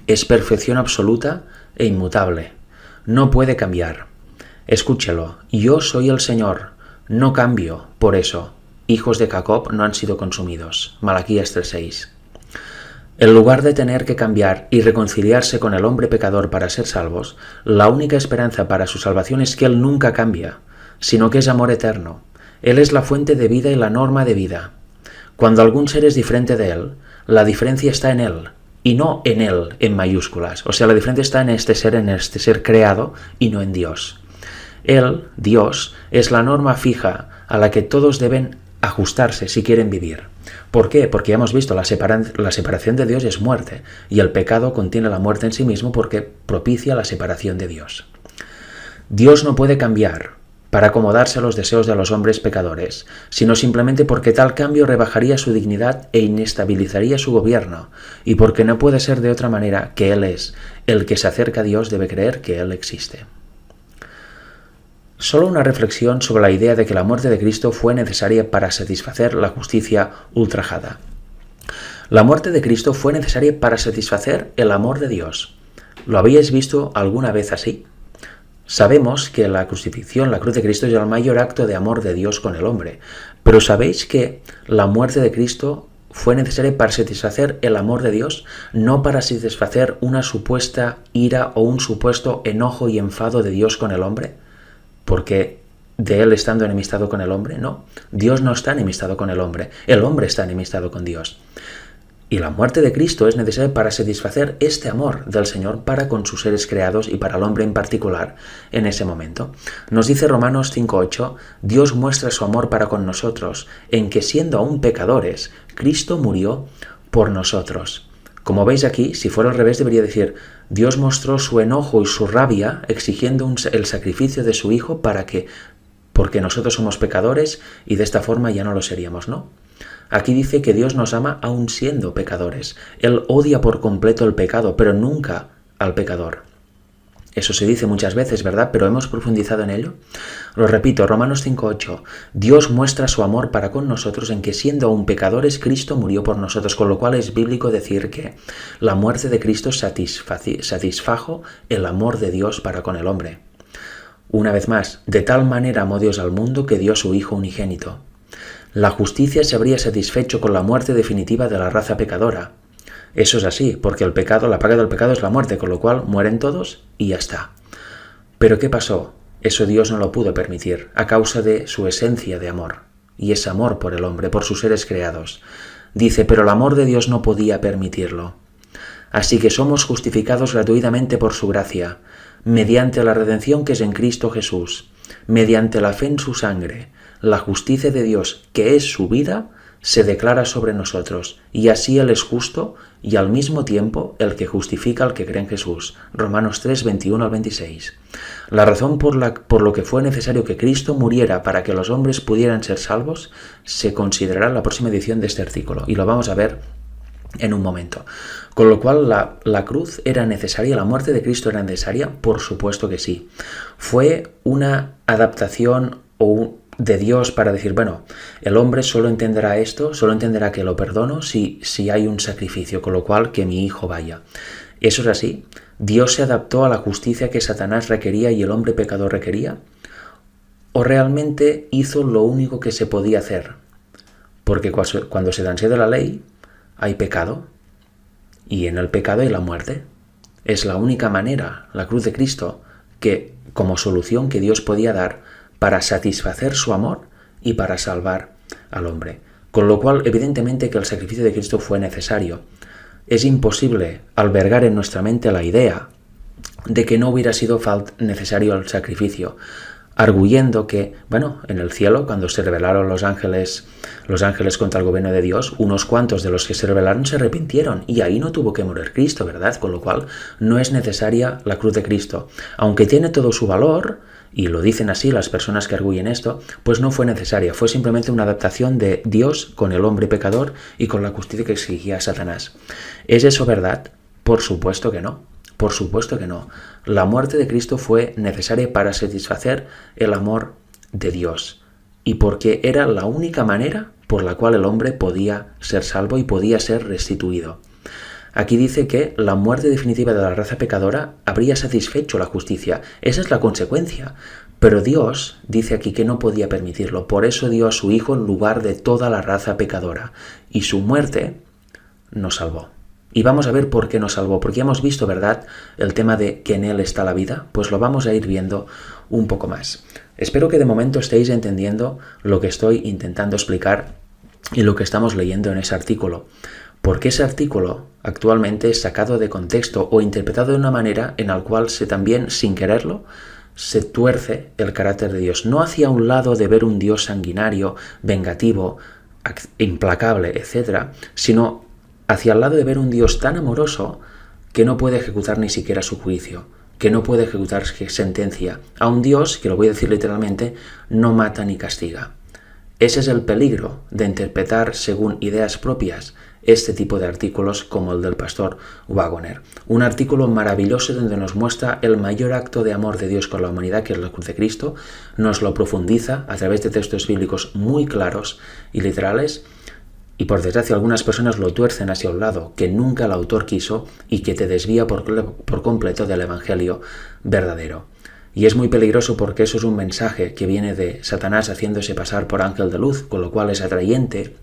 Es perfección absoluta e inmutable. No puede cambiar. Escúchelo. Yo soy el Señor. No cambio. Por eso, hijos de Jacob no han sido consumidos. Malaquías 3:6. En lugar de tener que cambiar y reconciliarse con el hombre pecador para ser salvos, la única esperanza para su salvación es que Él nunca cambia, sino que es amor eterno. Él es la fuente de vida y la norma de vida. Cuando algún ser es diferente de Él, la diferencia está en Él, y no en Él en mayúsculas. O sea, la diferencia está en este ser creado, y no en Dios. Él, Dios, es la norma fija a la que todos deben ajustarse si quieren vivir. ¿Por qué? Porque ya hemos visto, la separación de Dios es muerte, y el pecado contiene la muerte en sí mismo porque propicia la separación de Dios. Dios no puede cambiar para acomodarse a los deseos de los hombres pecadores, sino simplemente porque tal cambio rebajaría su dignidad e inestabilizaría su gobierno, y porque no puede ser de otra manera que Él es. El que se acerca a Dios debe creer que Él existe. Solo una reflexión sobre la idea de que la muerte de Cristo fue necesaria para satisfacer la justicia ultrajada. La muerte de Cristo fue necesaria para satisfacer el amor de Dios. ¿Lo habíais visto alguna vez así? Sabemos que la crucifixión, la cruz de Cristo, es el mayor acto de amor de Dios con el hombre, pero ¿sabéis que la muerte de Cristo fue necesaria para satisfacer el amor de Dios, no para satisfacer una supuesta ira o un supuesto enojo y enfado de Dios con el hombre? Porque de Él estando enemistado con el hombre, no. Dios no está enemistado con el hombre está enemistado con Dios. Y la muerte de Cristo es necesaria para satisfacer este amor del Señor para con sus seres creados y para el hombre en particular en ese momento. Nos dice Romanos 5:8, Dios muestra su amor para con nosotros, en que siendo aún pecadores, Cristo murió por nosotros. Como veis aquí, si fuera al revés debería decir, Dios mostró su enojo y su rabia exigiendo el sacrificio de su Hijo porque nosotros somos pecadores y de esta forma ya no lo seríamos, ¿no? Aquí dice que Dios nos ama aún siendo pecadores. Él odia por completo el pecado, pero nunca al pecador. Eso se dice muchas veces, ¿verdad? Pero ¿hemos profundizado en ello? Lo repito, Romanos 5:8. Dios muestra su amor para con nosotros en que siendo aún pecadores, Cristo murió por nosotros, con lo cual es bíblico decir que la muerte de Cristo satisfajo el amor de Dios para con el hombre. Una vez más, de tal manera amó Dios al mundo que dio a su Hijo unigénito. La justicia se habría satisfecho con la muerte definitiva de la raza pecadora. Eso es así, porque el pecado, la paga del pecado es la muerte, con lo cual mueren todos y ya está. Pero ¿qué pasó? Eso Dios no lo pudo permitir, a causa de su esencia de amor, y es amor por el hombre, por sus seres creados. Dice, pero el amor de Dios no podía permitirlo. Así que somos justificados gratuitamente por su gracia, mediante la redención que es en Cristo Jesús, mediante la fe en su sangre. La justicia de Dios, que es su vida, se declara sobre nosotros, y así Él es justo y al mismo tiempo el que justifica al que cree en Jesús. Romanos 3, 21 al 26. La razón por lo que fue necesario que Cristo muriera para que los hombres pudieran ser salvos se considerará en la próxima edición de este artículo, y lo vamos a ver en un momento. Con lo cual, ¿la cruz era necesaria? ¿La muerte de Cristo era necesaria? Por supuesto que sí. Fue una adaptación de Dios para decir, bueno, el hombre solo entenderá esto, solo entenderá que lo perdono si hay un sacrificio, con lo cual que mi hijo vaya. ¿Eso es así? ¿Dios se adaptó a la justicia que Satanás requería y el hombre pecador requería? ¿O realmente hizo lo único que se podía hacer? Porque cuando se transgrede la ley, hay pecado, y en el pecado hay la muerte. Es la única manera, la cruz de Cristo, que como solución que Dios podía dar para satisfacer su amor y para salvar al hombre. Con lo cual, evidentemente que el sacrificio de Cristo fue necesario. Es imposible albergar en nuestra mente la idea de que no hubiera sido necesario el sacrificio, arguyendo que, bueno, en el cielo, cuando se rebelaron los ángeles contra el gobierno de Dios, unos cuantos de los que se rebelaron se arrepintieron, y ahí no tuvo que morir Cristo, ¿verdad? Con lo cual, no es necesaria la cruz de Cristo. Aunque tiene todo su valor, y lo dicen así las personas que arguyen esto, pues no fue necesaria, fue simplemente una adaptación de Dios con el hombre pecador y con la justicia que exigía Satanás. ¿Es eso verdad? Por supuesto que no. Por supuesto que no. La muerte de Cristo fue necesaria para satisfacer el amor de Dios y porque era la única manera por la cual el hombre podía ser salvo y podía ser restituido. Aquí dice que la muerte definitiva de la raza pecadora habría satisfecho la justicia. Esa es la consecuencia. Pero Dios dice aquí que no podía permitirlo. Por eso dio a su Hijo en lugar de toda la raza pecadora. Y su muerte nos salvó. Y vamos a ver por qué nos salvó, porque hemos visto, ¿verdad?, el tema de que en Él está la vida, pues lo vamos a ir viendo un poco más. Espero que de momento estéis entendiendo lo que estoy intentando explicar y lo que estamos leyendo en ese artículo, porque ese artículo actualmente es sacado de contexto o interpretado de una manera en la cual también, sin quererlo, se tuerce el carácter de Dios, no hacia un lado de ver un Dios sanguinario, vengativo, implacable, etc., sino hacia el lado de ver un Dios tan amoroso que no puede ejecutar ni siquiera su juicio, que no puede ejecutar sentencia, a un Dios, que lo voy a decir literalmente, no mata ni castiga. Ese es el peligro de interpretar según ideas propias este tipo de artículos como el del pastor Waggoner. Un artículo maravilloso donde nos muestra el mayor acto de amor de Dios con la humanidad, que es la cruz de Cristo, nos lo profundiza a través de textos bíblicos muy claros y literales. Y por desgracia algunas personas lo tuercen hacia un lado que nunca el autor quiso y que te desvía por completo del evangelio verdadero. Y es muy peligroso porque eso es un mensaje que viene de Satanás haciéndose pasar por ángel de luz, con lo cual es atrayente,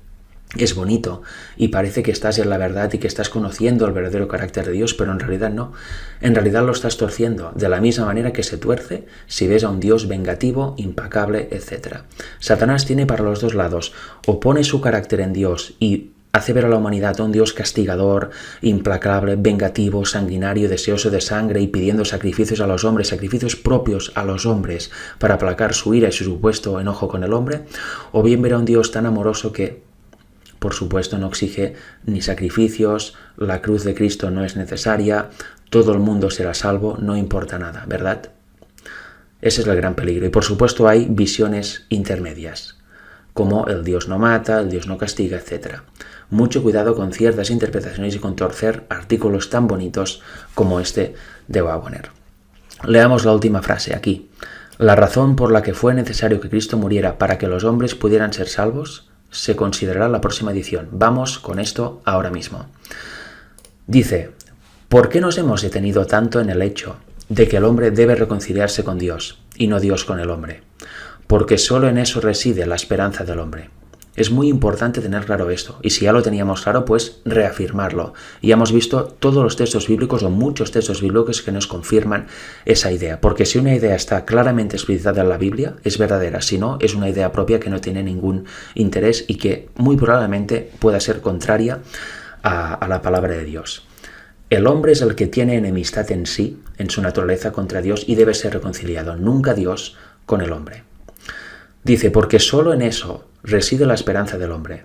es bonito y parece que estás en la verdad y que estás conociendo el verdadero carácter de Dios, pero en realidad no. En realidad lo estás torciendo, de la misma manera que se tuerce si ves a un Dios vengativo, implacable, etc. Satanás tiene para los dos lados, o pone su carácter en Dios y hace ver a la humanidad a un Dios castigador, implacable, vengativo, sanguinario, deseoso de sangre y pidiendo sacrificios a los hombres, sacrificios propios a los hombres para aplacar su ira y su supuesto enojo con el hombre, o bien ver a un Dios tan amoroso que, por supuesto, no exige ni sacrificios, la cruz de Cristo no es necesaria, todo el mundo será salvo, no importa nada, ¿verdad? Ese es el gran peligro. Y por supuesto hay visiones intermedias, como el Dios no mata, el Dios no castiga, etc. Mucho cuidado con ciertas interpretaciones y con torcer artículos tan bonitos como este de Waggoner. Leamos la última frase aquí. La razón por la que fue necesario que Cristo muriera para que los hombres pudieran ser salvos se considerará la próxima edición. Vamos con esto ahora mismo. Dice, ¿por qué nos hemos detenido tanto en el hecho de que el hombre debe reconciliarse con Dios y no Dios con el hombre? Porque solo en eso reside la esperanza del hombre. Es muy importante tener claro esto, y si ya lo teníamos claro, pues reafirmarlo. Y hemos visto todos los textos bíblicos o muchos textos bíblicos que nos confirman esa idea, porque si una idea está claramente explicitada en la Biblia, es verdadera, si no, es una idea propia que no tiene ningún interés y que muy probablemente pueda ser contraria a la palabra de Dios. El hombre es el que tiene enemistad en sí, en su naturaleza contra Dios, y debe ser reconciliado, nunca Dios con el hombre. Dice, porque solo en eso reside la esperanza del hombre.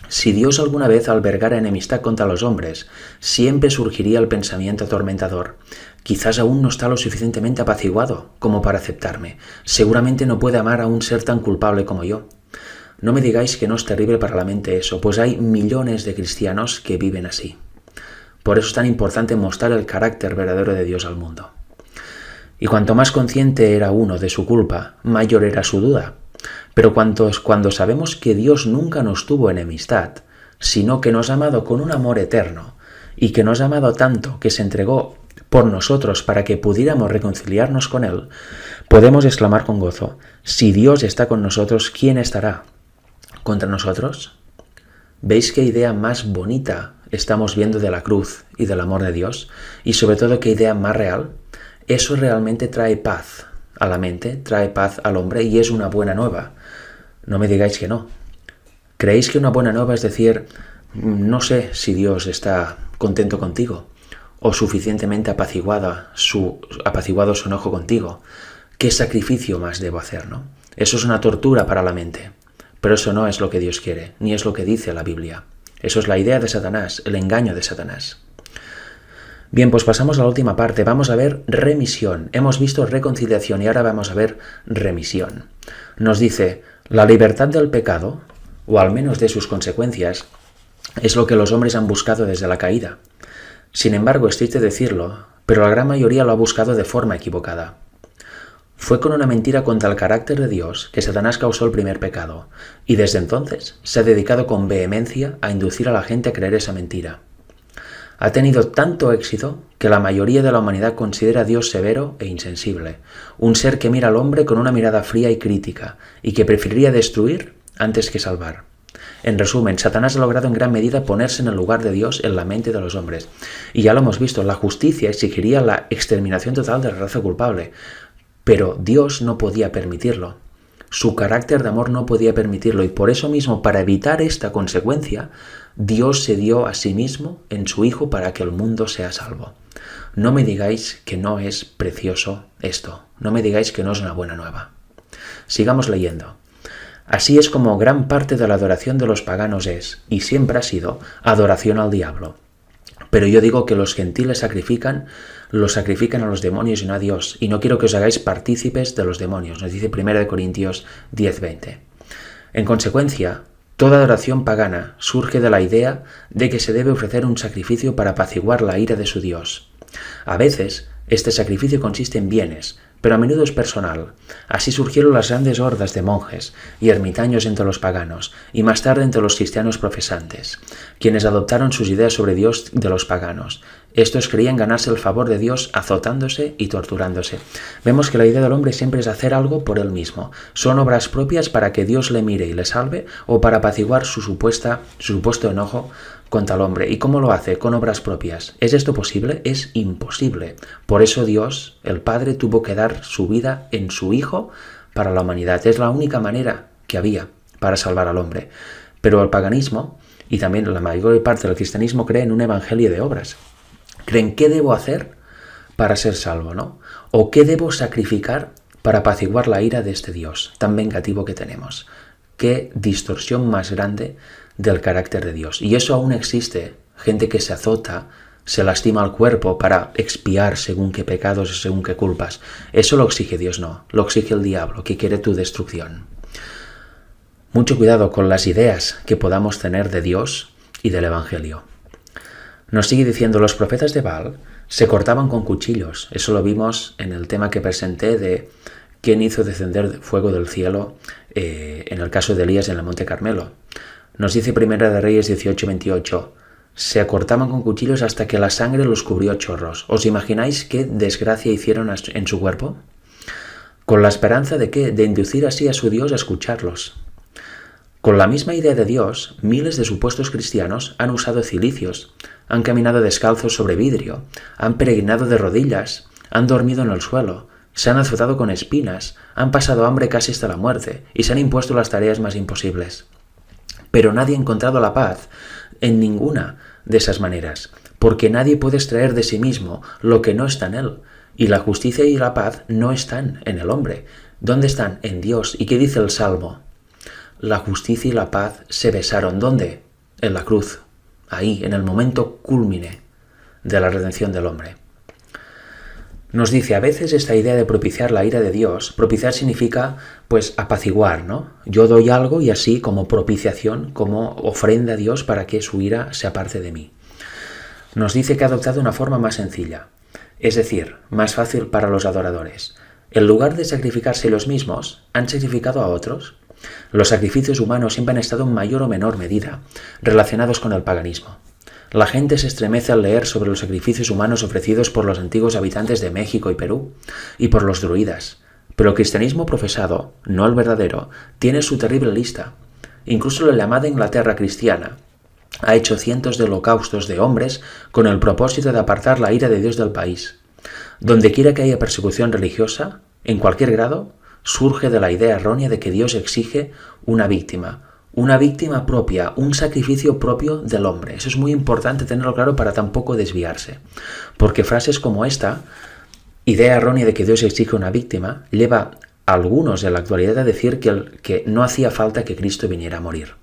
Si Dios alguna vez albergara enemistad contra los hombres, siempre surgiría el pensamiento atormentador. Quizás aún no está lo suficientemente apaciguado como para aceptarme. Seguramente no puede amar a un ser tan culpable como yo. No me digáis que no es terrible para la mente eso, pues hay millones de cristianos que viven así. Por eso es tan importante mostrar el carácter verdadero de Dios al mundo. Y cuanto más consciente era uno de su culpa, mayor era su duda. Pero cuando sabemos que Dios nunca nos tuvo enemistad, sino que nos ha amado con un amor eterno, y que nos ha amado tanto que se entregó por nosotros para que pudiéramos reconciliarnos con Él, podemos exclamar con gozo: si Dios está con nosotros, ¿quién estará contra nosotros? ¿Veis qué idea más bonita estamos viendo de la cruz y del amor de Dios? Y sobre todo, ¿qué idea más real? Eso realmente trae paz a la mente, trae paz al hombre y es una buena nueva. No me digáis que no. ¿Creéis que una buena nueva es decir, no sé si Dios está contento contigo o suficientemente apaciguado su enojo contigo? ¿Qué sacrificio más debo hacer, no? Eso es una tortura para la mente. Pero eso no es lo que Dios quiere, ni es lo que dice la Biblia. Eso es la idea de Satanás, el engaño de Satanás. Bien, pues pasamos a la última parte. Vamos a ver remisión. Hemos visto reconciliación y ahora vamos a ver remisión. Nos dice, la libertad del pecado, o al menos de sus consecuencias, es lo que los hombres han buscado desde la caída. Sin embargo, es triste decirlo, pero la gran mayoría lo ha buscado de forma equivocada. Fue con una mentira contra el carácter de Dios que Satanás causó el primer pecado, y desde entonces se ha dedicado con vehemencia a inducir a la gente a creer esa mentira. Ha tenido tanto éxito que la mayoría de la humanidad considera a Dios severo e insensible, un ser que mira al hombre con una mirada fría y crítica, y que preferiría destruir antes que salvar. En resumen, Satanás ha logrado en gran medida ponerse en el lugar de Dios en la mente de los hombres. Y ya lo hemos visto, la justicia exigiría la exterminación total de la raza culpable, pero Dios no podía permitirlo. Su carácter de amor no podía permitirlo, y por eso mismo, para evitar esta consecuencia, Dios se dio a sí mismo en su Hijo para que el mundo sea salvo. No me digáis que no es precioso esto, no me digáis que no es una buena nueva. Sigamos leyendo. Así es como gran parte de la adoración de los paganos es, y siempre ha sido, adoración al diablo. Pero yo digo que los gentiles lo sacrifican a los demonios y no a Dios, y no quiero que os hagáis partícipes de los demonios, nos dice 1 Corintios 10:20. En consecuencia, toda adoración pagana surge de la idea de que se debe ofrecer un sacrificio para apaciguar la ira de su Dios. A veces, este sacrificio consiste en bienes, pero a menudo es personal. Así surgieron las grandes hordas de monjes y ermitaños entre los paganos, y más tarde entre los cristianos profesantes, quienes adoptaron sus ideas sobre Dios de los paganos. Estos creían ganarse el favor de Dios azotándose y torturándose. Vemos que la idea del hombre siempre es hacer algo por él mismo. Son obras propias para que Dios le mire y le salve, o para apaciguar su supuesto enojo contra el hombre. ¿Y cómo lo hace? Con obras propias. ¿Es esto posible? Es imposible. Por eso Dios, el Padre, tuvo que dar su vida en su Hijo para la humanidad. Es la única manera que había para salvar al hombre. Pero el paganismo, y también la mayor parte del cristianismo, cree en un evangelio de obras. Creen qué debo hacer para ser salvo, ¿no? O qué debo sacrificar para apaciguar la ira de este Dios tan vengativo que tenemos. Qué distorsión más grande del carácter de Dios. Y eso aún existe. Gente que se azota, se lastima al cuerpo para expiar según qué pecados y según qué culpas. Eso lo exige Dios, no. Lo exige el diablo, que quiere tu destrucción. Mucho cuidado con las ideas que podamos tener de Dios y del Evangelio. Nos sigue diciendo, los profetas de Baal se cortaban con cuchillos. Eso lo vimos en el tema que presenté de quién hizo descender fuego del cielo en el caso de Elías en el Monte Carmelo. Nos dice 1 de Reyes 18:28, se cortaban con cuchillos hasta que la sangre los cubrió chorros. ¿Os imagináis qué desgracia hicieron en su cuerpo? ¿Con la esperanza de qué? De inducir así a su Dios a escucharlos. Con la misma idea de Dios, miles de supuestos cristianos han usado cilicios, han caminado descalzos sobre vidrio, han peregrinado de rodillas, han dormido en el suelo, se han azotado con espinas, han pasado hambre casi hasta la muerte y se han impuesto las tareas más imposibles. Pero nadie ha encontrado la paz en ninguna de esas maneras, porque nadie puede extraer de sí mismo lo que no está en él, y la justicia y la paz no están en el hombre. ¿Dónde están? En Dios. ¿Y qué dice el Salmo? La justicia y la paz se besaron. ¿Dónde? En la cruz. Ahí, en el momento cúlmine de la redención del hombre. Nos dice, a veces esta idea de propiciar la ira de Dios, propiciar significa pues apaciguar, ¿no? Yo doy algo y así como propiciación, como ofrenda a Dios para que su ira se aparte de mí. Nos dice que ha adoptado una forma más sencilla, es decir, más fácil para los adoradores. En lugar de sacrificarse los mismos, han sacrificado a otros. Los sacrificios humanos siempre han estado en mayor o menor medida relacionados con el paganismo. La gente se estremece al leer sobre los sacrificios humanos ofrecidos por los antiguos habitantes de México y Perú y por los druidas. Pero el cristianismo profesado, no el verdadero, tiene su terrible lista. Incluso la llamada Inglaterra cristiana ha hecho cientos de holocaustos de hombres con el propósito de apartar la ira de Dios del país. Donde quiera que haya persecución religiosa, en cualquier grado, surge de la idea errónea de que Dios exige una víctima propia, un sacrificio propio del hombre. Eso es muy importante tenerlo claro para tampoco desviarse. Porque frases como esta, idea errónea de que Dios exige una víctima, lleva a algunos en la actualidad a decir que no hacía falta que Cristo viniera a morir.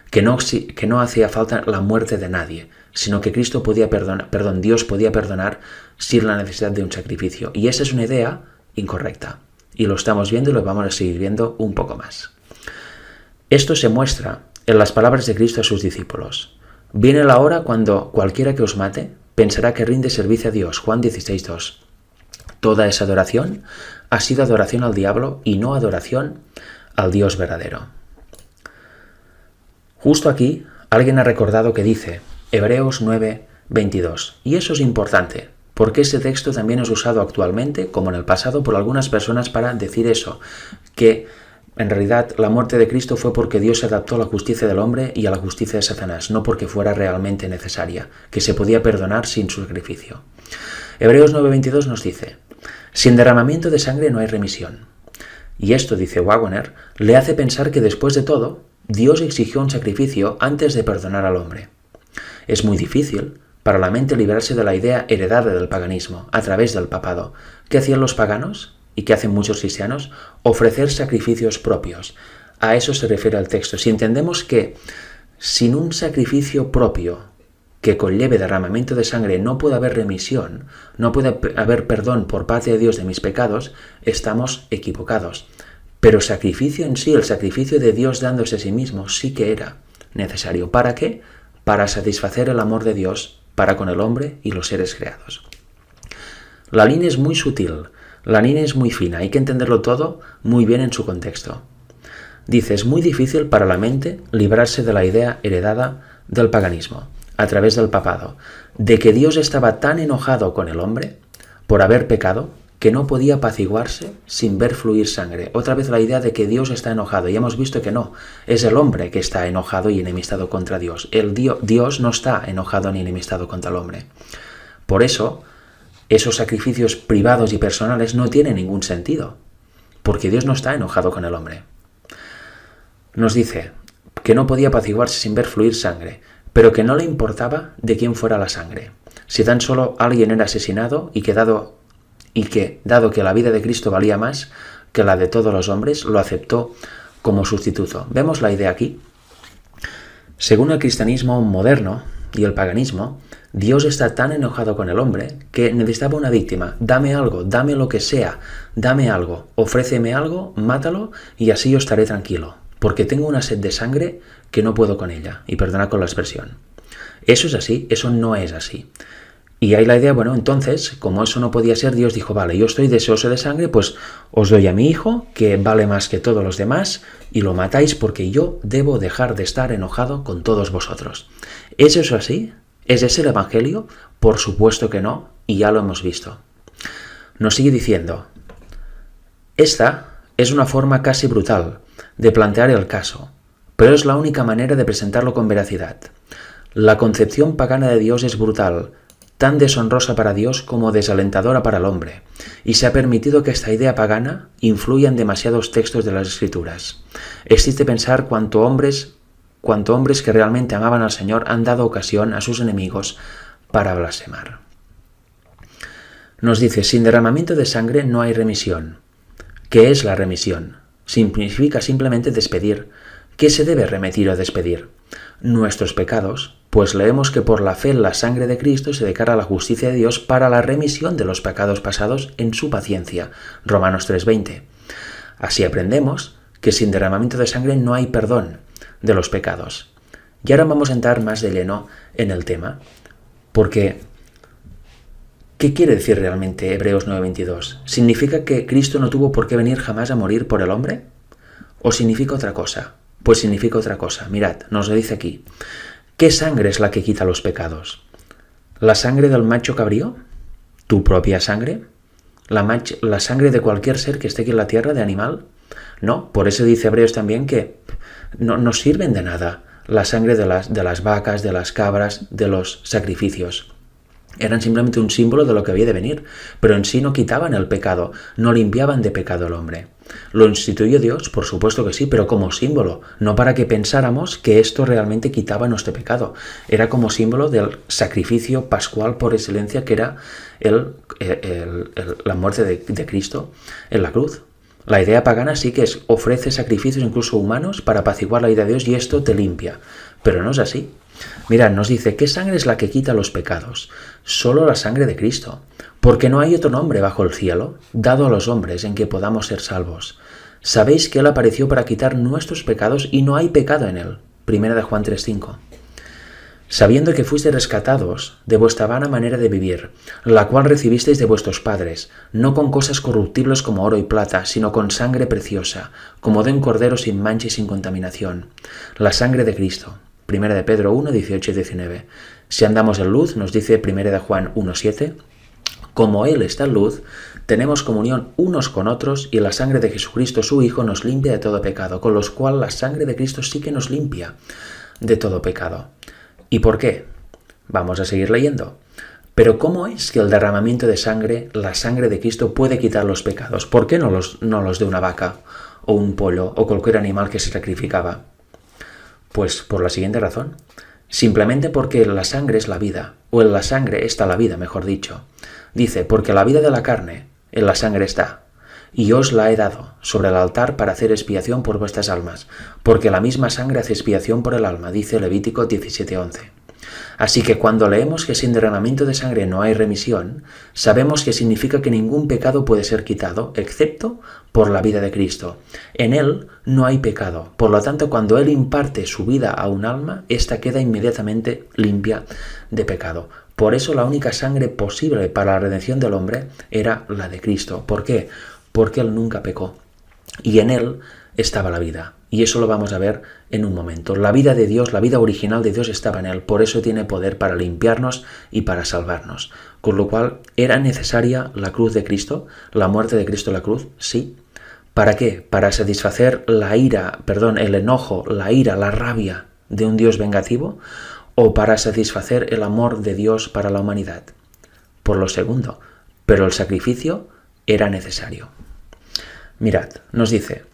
Que no hacía falta la muerte de nadie, sino que Cristo podía perdonar, Dios podía perdonar sin la necesidad de un sacrificio. Y esa es una idea incorrecta. Y lo estamos viendo y lo vamos a seguir viendo un poco más. Esto se muestra en las palabras de Cristo a sus discípulos. Viene la hora cuando cualquiera que os mate pensará que rinde servicio a Dios. Juan 16:2. Toda esa adoración ha sido adoración al diablo y no adoración al Dios verdadero. Justo aquí alguien ha recordado que dice Hebreos 9:22. Y eso es importante, porque ese texto también es usado actualmente, como en el pasado, por algunas personas para decir eso, que en realidad la muerte de Cristo fue porque Dios se adaptó a la justicia del hombre y a la justicia de Satanás, no porque fuera realmente necesaria, que se podía perdonar sin su sacrificio. Hebreos 9:22 nos dice, sin derramamiento de sangre no hay remisión. Y esto, dice Waggoner, le hace pensar que después de todo, Dios exigió un sacrificio antes de perdonar al hombre. Es muy difícil para la mente librarse de la idea heredada del paganismo a través del papado. ¿Qué hacían los paganos? ¿Y qué hacen muchos cristianos? Ofrecer sacrificios propios. A eso se refiere el texto. Si entendemos que sin un sacrificio propio que conlleve derramamiento de sangre no puede haber remisión, no puede haber perdón por parte de Dios de mis pecados, estamos equivocados. Pero sacrificio en sí, el sacrificio de Dios dándose a sí mismo, sí que era necesario. ¿Para qué? Para satisfacer el amor de Dios para con el hombre y los seres creados. La línea es muy sutil. La línea es muy fina, hay que entenderlo todo muy bien en su contexto. Dice, es muy difícil para la mente librarse de la idea heredada del paganismo, a través del papado, de que Dios estaba tan enojado con el hombre por haber pecado que no podía apaciguarse sin ver fluir sangre. Otra vez la idea de que Dios está enojado, y hemos visto que no, es el hombre que está enojado y enemistado contra Dios. Dios no está enojado ni enemistado contra el hombre. Por eso, esos sacrificios privados y personales no tienen ningún sentido, porque Dios no está enojado con el hombre. Nos dice que no podía apaciguarse sin ver fluir sangre, pero que no le importaba de quién fuera la sangre. Si tan solo alguien era asesinado y que dado que la vida de Cristo valía más que la de todos los hombres, lo aceptó como sustituto. ¿Vemos la idea aquí? Según el cristianismo moderno y el paganismo, Dios está tan enojado con el hombre que necesitaba una víctima. Dame algo, dame lo que sea, dame algo, ofréceme algo, mátalo y así yo estaré tranquilo, porque tengo una sed de sangre que no puedo con ella. Y perdona con la expresión. ¿Eso es así? Eso no es así. Y hay la idea, bueno, entonces, como eso no podía ser, Dios dijo, vale, yo estoy deseoso de sangre, pues os doy a mi hijo, que vale más que todos los demás, y lo matáis porque yo debo dejar de estar enojado con todos vosotros. ¿Es eso así? ¿Es ese el Evangelio? Por supuesto que no, y ya lo hemos visto. Nos sigue diciendo, esta es una forma casi brutal de plantear el caso, pero es la única manera de presentarlo con veracidad. La concepción pagana de Dios es brutal, tan deshonrosa para Dios como desalentadora para el hombre, y se ha permitido que esta idea pagana influya en demasiados textos de las Escrituras. Existe pensar cuánto hombres que realmente amaban al Señor han dado ocasión a sus enemigos para blasfemar. Nos dice, sin derramamiento de sangre no hay remisión. ¿Qué es la remisión? Significa simplemente despedir. ¿Qué se debe remitir o despedir? Nuestros pecados, pues leemos que por la fe en la sangre de Cristo se declara la justicia de Dios para la remisión de los pecados pasados en su paciencia. Romanos 3:20. Así aprendemos que sin derramamiento de sangre no hay perdón de los pecados. Y ahora vamos a entrar más de lleno en el tema, porque ¿qué quiere decir realmente Hebreos 9:22? ¿Significa que Cristo no tuvo por qué venir jamás a morir por el hombre? ¿O significa otra cosa? Pues significa otra cosa. Mirad, nos lo dice aquí. ¿Qué sangre es la que quita los pecados? ¿La sangre del macho cabrío? ¿Tu propia sangre? ¿La sangre de cualquier ser que esté aquí en la tierra, de animal? No, por eso dice Hebreos también que no sirven de nada la sangre de las vacas, de las cabras, de los sacrificios. Eran simplemente un símbolo de lo que había de venir, pero en sí no quitaban el pecado, no limpiaban de pecado al hombre. ¿Lo instituyó Dios? Por supuesto que sí, pero como símbolo, no para que pensáramos que esto realmente quitaba nuestro pecado. Era como símbolo del sacrificio pascual por excelencia, que era la muerte de Cristo en la cruz. La idea pagana sí que ofrece sacrificios incluso humanos para apaciguar la ira de Dios y esto te limpia, pero no es así. Mirad, nos dice, ¿qué sangre es la que quita los pecados? Solo la sangre de Cristo, porque no hay otro nombre bajo el cielo dado a los hombres en que podamos ser salvos. Sabéis que Él apareció para quitar nuestros pecados y no hay pecado en Él. 1 Juan 3:5. Sabiendo que fuisteis rescatados de vuestra vana manera de vivir, la cual recibisteis de vuestros padres, no con cosas corruptibles como oro y plata, sino con sangre preciosa, como de un cordero sin mancha y sin contaminación, la sangre de Cristo. 1 de Pedro 1, 18 y 19. Si andamos en luz, nos dice 1 de Juan 1:7, como Él está en luz, tenemos comunión unos con otros y la sangre de Jesucristo, su Hijo, nos limpia de todo pecado, con lo cual la sangre de Cristo sí que nos limpia de todo pecado. ¿Y por qué? Vamos a seguir leyendo. Pero ¿cómo es que el derramamiento de sangre, la sangre de Cristo, puede quitar los pecados? ¿Por qué no los de una vaca o un pollo o cualquier animal que se sacrificaba? Pues por la siguiente razón. Simplemente porque la sangre es la vida, o en la sangre está la vida, mejor dicho. Dice, porque la vida de la carne en la sangre está, y os la he dado sobre el altar para hacer expiación por vuestras almas, porque la misma sangre hace expiación por el alma, dice Levítico 17:11. Así que cuando leemos que sin derramamiento de sangre no hay remisión, sabemos que significa que ningún pecado puede ser quitado, excepto por la vida de Cristo. En Él no hay pecado, por lo tanto, cuando Él imparte su vida a un alma, ésta queda inmediatamente limpia de pecado. Por eso la única sangre posible para la redención del hombre era la de Cristo. ¿Por qué? Porque Él nunca pecó. Y en Él estaba la vida. Y eso lo vamos a ver en un momento. La vida de Dios, la vida original de Dios estaba en Él. Por eso tiene poder para limpiarnos y para salvarnos. Con lo cual, ¿era necesaria la cruz de Cristo? ¿La muerte de Cristo en la cruz? Sí. ¿Para qué? Para satisfacer el enojo, la ira, la rabia de un Dios vengativo, o para satisfacer el amor de Dios para la humanidad. Por lo segundo, pero el sacrificio era necesario. Mirad, nos dice,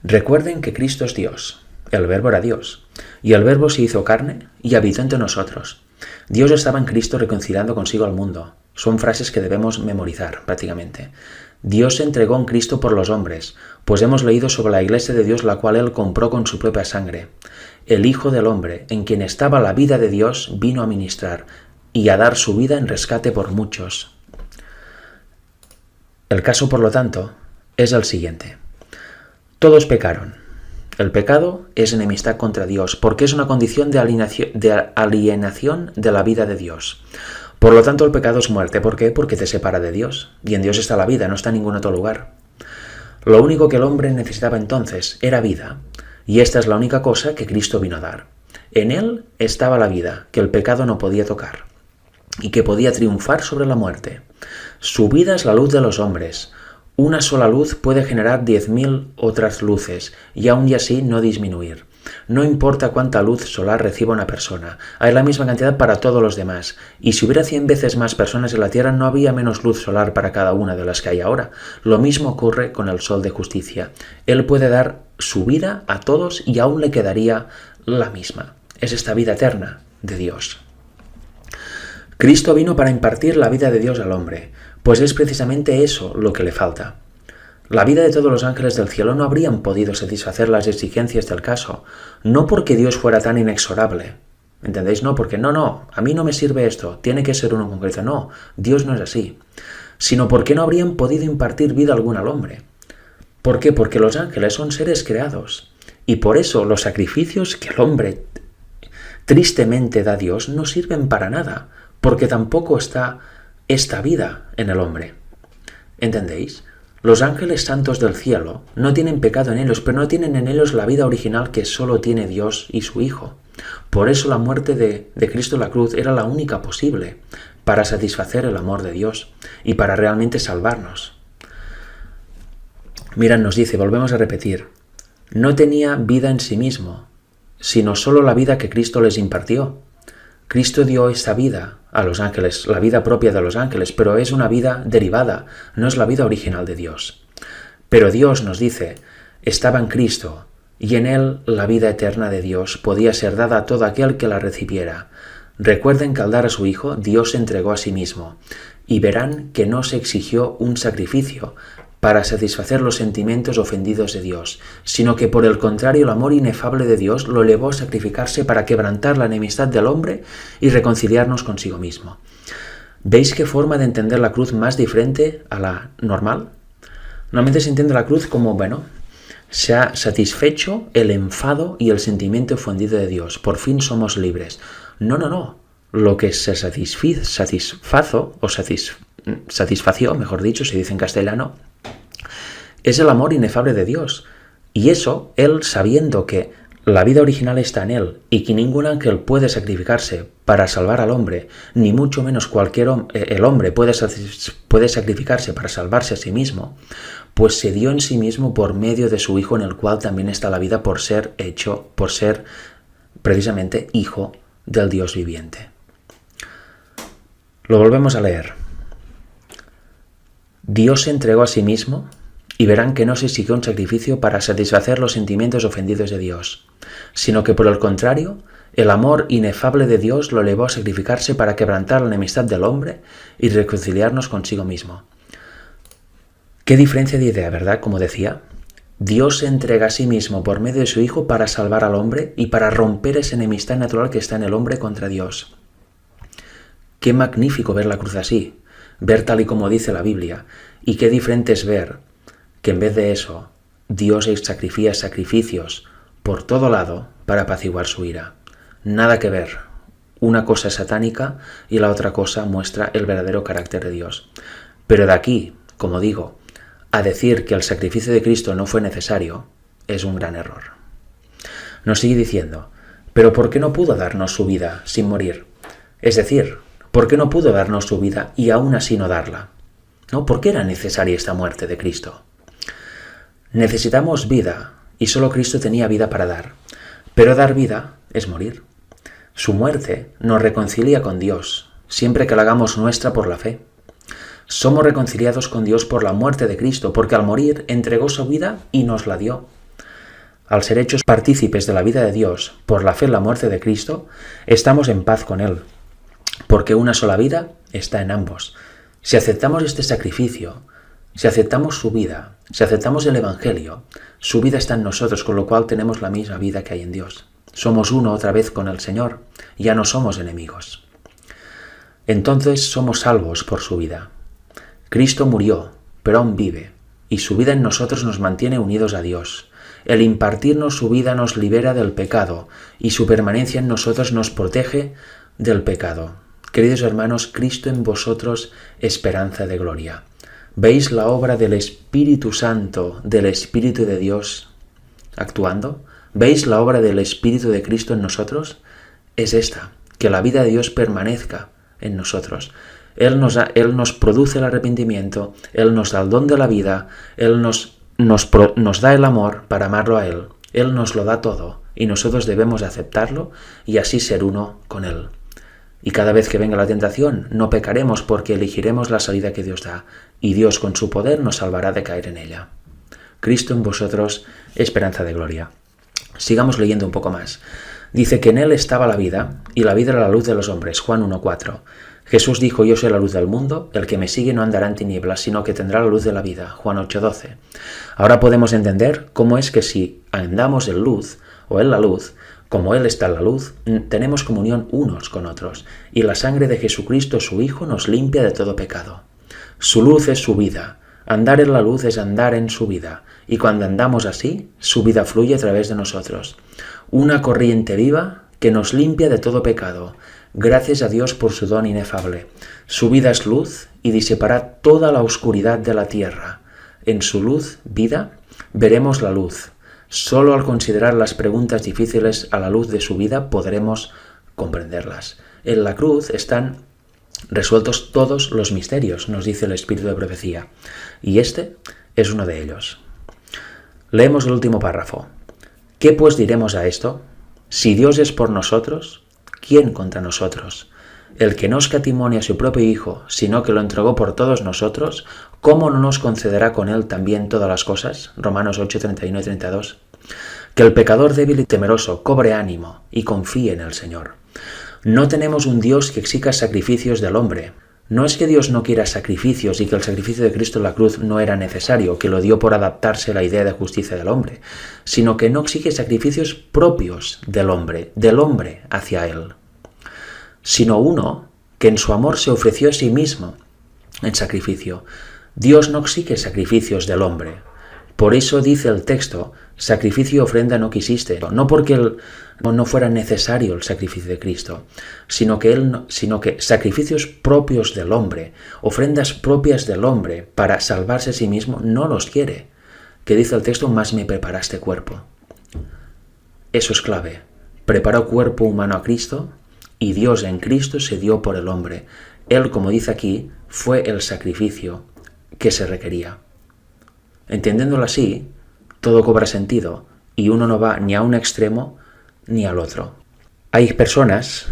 recuerden que Cristo es Dios, el Verbo era Dios, y el Verbo se hizo carne y habitó entre nosotros. Dios estaba en Cristo reconciliando consigo al mundo. Son frases que debemos memorizar prácticamente. Dios se entregó en Cristo por los hombres, pues hemos leído sobre la iglesia de Dios, la cual Él compró con su propia sangre. El Hijo del Hombre, en quien estaba la vida de Dios, vino a ministrar y a dar su vida en rescate por muchos. El caso, por lo tanto, es el siguiente. Todos pecaron. El pecado es enemistad contra Dios, porque es una condición de alienación de la vida de Dios. Por lo tanto, el pecado es muerte. ¿Por qué? Porque te separa de Dios. Y en Dios está la vida, no está en ningún otro lugar. Lo único que el hombre necesitaba entonces era vida. Y esta es la única cosa que Cristo vino a dar. En Él estaba la vida, que el pecado no podía tocar, y que podía triunfar sobre la muerte. Su vida es la luz de los hombres. Una sola luz puede generar 10.000 otras luces, y aún y así no disminuir. No importa cuánta luz solar reciba una persona, hay la misma cantidad para todos los demás, y si hubiera 100 veces más personas en la Tierra no había menos luz solar para cada una de las que hay ahora. Lo mismo ocurre con el Sol de Justicia. Él puede dar su vida a todos y aún le quedaría la misma. Es esta vida eterna de Dios. Cristo vino para impartir la vida de Dios al hombre, pues es precisamente eso lo que le falta. La vida de todos los ángeles del cielo no habrían podido satisfacer las exigencias del caso, no porque Dios fuera tan inexorable, ¿Entendéis? No, porque no, a mí no me sirve esto, tiene que ser uno concreto. No, Dios no es así. Sino porque no habrían podido impartir vida alguna al hombre. ¿Por qué? Porque los ángeles son seres creados. Y por eso los sacrificios que el hombre tristemente da a Dios no sirven para nada, porque tampoco está esta vida en el hombre. ¿Entendéis? Los ángeles santos del cielo no tienen pecado en ellos, pero no tienen en ellos la vida original que solo tiene Dios y su Hijo. Por eso la muerte de Cristo en la cruz era la única posible para satisfacer el amor de Dios y para realmente salvarnos. Mirad, nos dice, volvemos a repetir, no tenía vida en sí mismo, sino solo la vida que Cristo les impartió. Cristo dio esta vida a los ángeles, la vida propia de los ángeles, pero es una vida derivada, no es la vida original de Dios. Pero Dios nos dice, estaba en Cristo, y en él la vida eterna de Dios podía ser dada a todo aquel que la recibiera. Recuerden que al dar a su Hijo, Dios se entregó a sí mismo, y verán que no se exigió un sacrificio para satisfacer los sentimientos ofendidos de Dios, sino que por el contrario el amor inefable de Dios lo llevó a sacrificarse para quebrantar la enemistad del hombre y reconciliarnos consigo mismo. ¿Veis qué forma de entender la cruz más diferente a la normal? Normalmente se entiende la cruz como, se ha satisfecho el enfado y el sentimiento ofendido de Dios. Por fin somos libres. No. Lo que se satisfació, mejor dicho, se dice en castellano, es el amor inefable de Dios. Y eso, Él sabiendo que la vida original está en Él y que ningún ángel puede sacrificarse para salvar al hombre, ni mucho menos el hombre puede sacrificarse para salvarse a sí mismo, pues se dio en sí mismo por medio de su Hijo, en el cual también está la vida por ser precisamente Hijo del Dios viviente. Lo volvemos a leer. Dios se entregó a sí mismo y verán que no se exigió un sacrificio para satisfacer los sentimientos ofendidos de Dios, sino que por el contrario, el amor inefable de Dios lo llevó a sacrificarse para quebrantar la enemistad del hombre y reconciliarnos consigo mismo. Qué diferencia de idea, ¿verdad? Como decía, Dios se entrega a sí mismo por medio de su Hijo para salvar al hombre y para romper esa enemistad natural que está en el hombre contra Dios. Qué magnífico ver la cruz así, ver tal y como dice la Biblia, y qué diferente es ver que en vez de eso, Dios sacrifica sacrificios por todo lado para apaciguar su ira. Nada que ver. Una cosa es satánica y la otra cosa muestra el verdadero carácter de Dios. Pero de aquí, como digo, a decir que el sacrificio de Cristo no fue necesario, es un gran error. Nos sigue diciendo, pero ¿por qué no pudo darnos su vida sin morir? Es decir, ¿por qué no pudo darnos su vida y aún así no darla? ¿No? ¿Por qué era necesaria esta muerte de Cristo? Necesitamos vida y solo Cristo tenía vida para dar. Pero dar vida es morir. Su muerte nos reconcilia con Dios, siempre que la hagamos nuestra por la fe. Somos reconciliados con Dios por la muerte de Cristo, porque al morir entregó su vida y nos la dio. Al ser hechos partícipes de la vida de Dios por la fe en la muerte de Cristo, estamos en paz con Él, porque una sola vida está en ambos. Si aceptamos este sacrificio, si aceptamos su vida, si aceptamos el Evangelio, su vida está en nosotros, con lo cual tenemos la misma vida que hay en Dios. Somos uno otra vez con el Señor, ya no somos enemigos. Entonces somos salvos por su vida. Cristo murió, pero aún vive, y su vida en nosotros nos mantiene unidos a Dios. El impartirnos su vida nos libera del pecado, y su permanencia en nosotros nos protege del pecado. Queridos hermanos, Cristo en vosotros, esperanza de gloria. ¿Veis la obra del Espíritu Santo, del Espíritu de Dios actuando? ¿Veis la obra del Espíritu de Cristo en nosotros? Es esta, que la vida de Dios permanezca en nosotros. Él nos produce el arrepentimiento, Él nos da el don de la vida, Él nos da el amor para amarlo a Él. Él nos lo da todo y nosotros debemos aceptarlo y así ser uno con Él. Y cada vez que venga la tentación, no pecaremos porque elegiremos la salida que Dios da, y Dios con su poder nos salvará de caer en ella. Cristo en vosotros, esperanza de gloria. Sigamos leyendo un poco más. Dice que en Él estaba la vida, y la vida era la luz de los hombres. Juan 1:4. Jesús dijo, yo soy la luz del mundo, el que me sigue no andará en tinieblas, sino que tendrá la luz de la vida. Juan 8:12. Ahora podemos entender cómo es que si andamos en luz, o en la luz, Como Él está en la luz, tenemos comunión unos con otros, y la sangre de Jesucristo, su Hijo, nos limpia de todo pecado. Su luz es su vida. Andar en la luz es andar en su vida, y cuando andamos así, su vida fluye a través de nosotros. Una corriente viva que nos limpia de todo pecado. Gracias a Dios por su don inefable. Su vida es luz y disipará toda la oscuridad de la tierra. En su luz, vida, veremos la luz. Solo al considerar las preguntas difíciles a la luz de su vida podremos comprenderlas. En la cruz están resueltos todos los misterios, nos dice el Espíritu de Profecía, y este es uno de ellos. Leemos el último párrafo. ¿Qué pues diremos a esto? Si Dios es por nosotros, ¿quién contra nosotros? El que no escatimó a su propio Hijo, sino que lo entregó por todos nosotros, ¿cómo no nos concederá con él también todas las cosas? Romanos 8, 31 y 32. Que el pecador débil y temeroso cobre ánimo y confíe en el Señor. No tenemos un Dios que exija sacrificios del hombre. No es que Dios no quiera sacrificios y que el sacrificio de Cristo en la cruz no era necesario, que lo dio por adaptarse a la idea de justicia del hombre, sino que no exige sacrificios propios del hombre hacia Él, sino uno que en su amor se ofreció a sí mismo en sacrificio. Dios no exige sacrificios del hombre. Por eso dice el texto, sacrificio y ofrenda no quisiste, no porque no fuera necesario el sacrificio de Cristo, sino que sacrificios propios del hombre, ofrendas propias del hombre para salvarse a sí mismo, no los quiere. Que dice el texto, más me preparaste cuerpo. Eso es clave. Preparó cuerpo humano a Cristo y Dios en Cristo se dio por el hombre. Él, como dice aquí, fue el sacrificio que se requería. Entendiéndolo así, todo cobra sentido y uno no va ni a un extremo ni al otro. Hay personas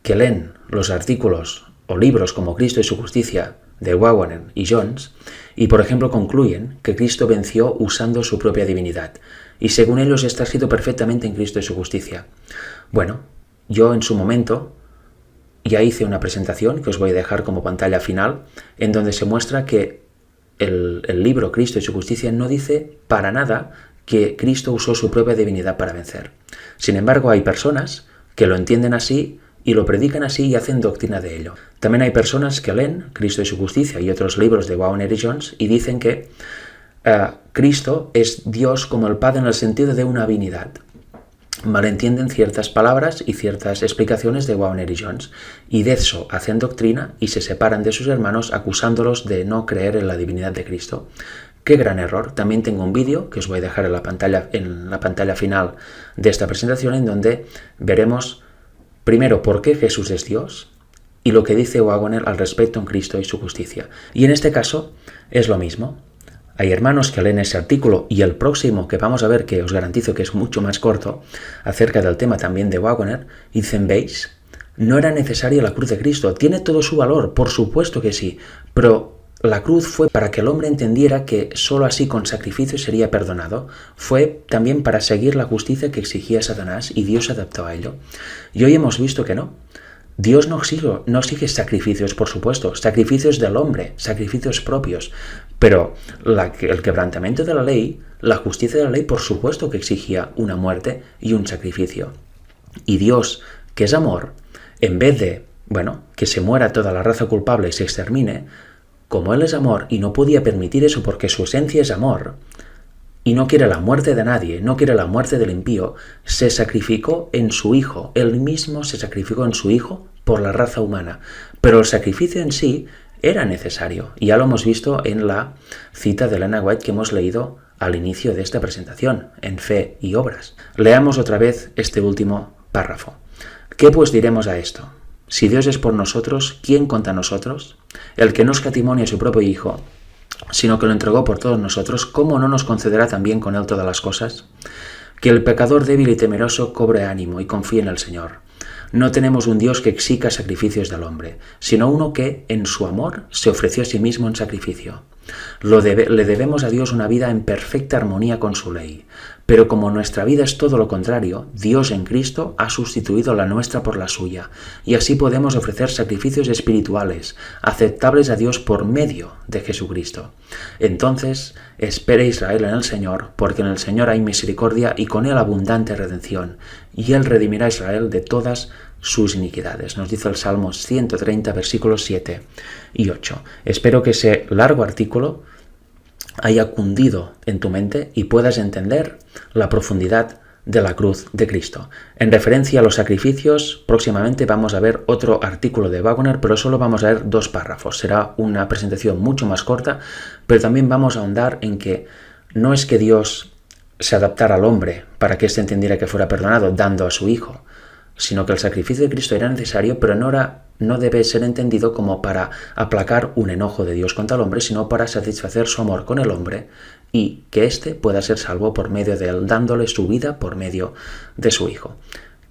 que leen los artículos o libros como Cristo y su justicia de Waggoner y Jones y, por ejemplo, concluyen que Cristo venció usando su propia divinidad y según ellos está escrito perfectamente en Cristo y su justicia. Bueno, yo en su momento ya hice una presentación que os voy a dejar como pantalla final en donde se muestra que el libro Cristo y su justicia no dice para nada que Cristo usó su propia divinidad para vencer. Sin embargo, hay personas que lo entienden así y lo predican así y hacen doctrina de ello. También hay personas que leen Cristo y su justicia y otros libros de Waggoner y Jones y dicen que Cristo es Dios como el Padre en el sentido de una divinidad. Malentienden ciertas palabras y ciertas explicaciones de Waggoner y Jones y de eso hacen doctrina y se separan de sus hermanos acusándolos de no creer en la divinidad de Cristo. ¡Qué gran error! También tengo un vídeo que os voy a dejar en la pantalla final de esta presentación en donde veremos primero por qué Jesús es Dios y lo que dice Waggoner al respecto en Cristo y su justicia. Y en este caso es lo mismo. Hay hermanos que leen ese artículo y el próximo que vamos a ver, que os garantizo que es mucho más corto, acerca del tema también de Waggoner, y dicen, ¿veis? No era necesaria la cruz de Cristo. Tiene todo su valor, por supuesto que sí, pero la cruz fue para que el hombre entendiera que sólo así con sacrificio sería perdonado. Fue también para seguir la justicia que exigía Satanás y Dios se adaptó a ello. Y hoy hemos visto que no. Dios no exige sacrificios, por supuesto, sacrificios del hombre, sacrificios propios, pero el quebrantamiento de la ley, la justicia de la ley, por supuesto que exigía una muerte y un sacrificio. Y Dios, que es amor, en vez de, que se muera toda la raza culpable y se extermine, como Él es amor y no podía permitir eso porque su esencia es amor, y no quiere la muerte de nadie, no quiere la muerte del impío, se sacrificó en su Hijo. Él mismo se sacrificó en su Hijo por la raza humana. Pero el sacrificio en sí era necesario. Y ya lo hemos visto en la cita de Elena White que hemos leído al inicio de esta presentación, en Fe y Obras. Leamos otra vez este último párrafo. ¿Qué pues diremos a esto? Si Dios es por nosotros, ¿quién contra nosotros? El que no escatimó a su propio Hijo, sino que lo entregó por todos nosotros, ¿cómo no nos concederá también con Él todas las cosas? Que el pecador débil y temeroso cobre ánimo y confíe en el Señor. No tenemos un Dios que exija sacrificios del hombre, sino uno que, en su amor, se ofreció a sí mismo en sacrificio. Le debemos a Dios una vida en perfecta armonía con su ley. Pero como nuestra vida es todo lo contrario, Dios en Cristo ha sustituido la nuestra por la suya, y así podemos ofrecer sacrificios espirituales, aceptables a Dios por medio de Jesucristo. Entonces, espere Israel en el Señor, porque en el Señor hay misericordia y con él abundante redención, y él redimirá a Israel de todas sus iniquidades. Nos dice el Salmo 130, versículos 7 y 8. Espero que ese largo artículo haya cundido en tu mente y puedas entender la profundidad de la cruz de Cristo. En referencia a los sacrificios, próximamente vamos a ver otro artículo de Waggoner, pero solo vamos a ver 2 párrafos. Será una presentación mucho más corta, pero también vamos a ahondar en que no es que Dios se adaptara al hombre para que éste entendiera que fuera perdonado dando a su Hijo, sino que el sacrificio de Cristo era necesario, pero no debe ser entendido como para aplacar un enojo de Dios contra el hombre, sino para satisfacer su amor con el hombre y que éste pueda ser salvo por medio de él, dándole su vida por medio de su Hijo.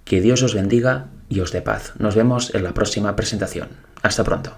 Que Dios os bendiga y os dé paz. Nos vemos en la próxima presentación. Hasta pronto.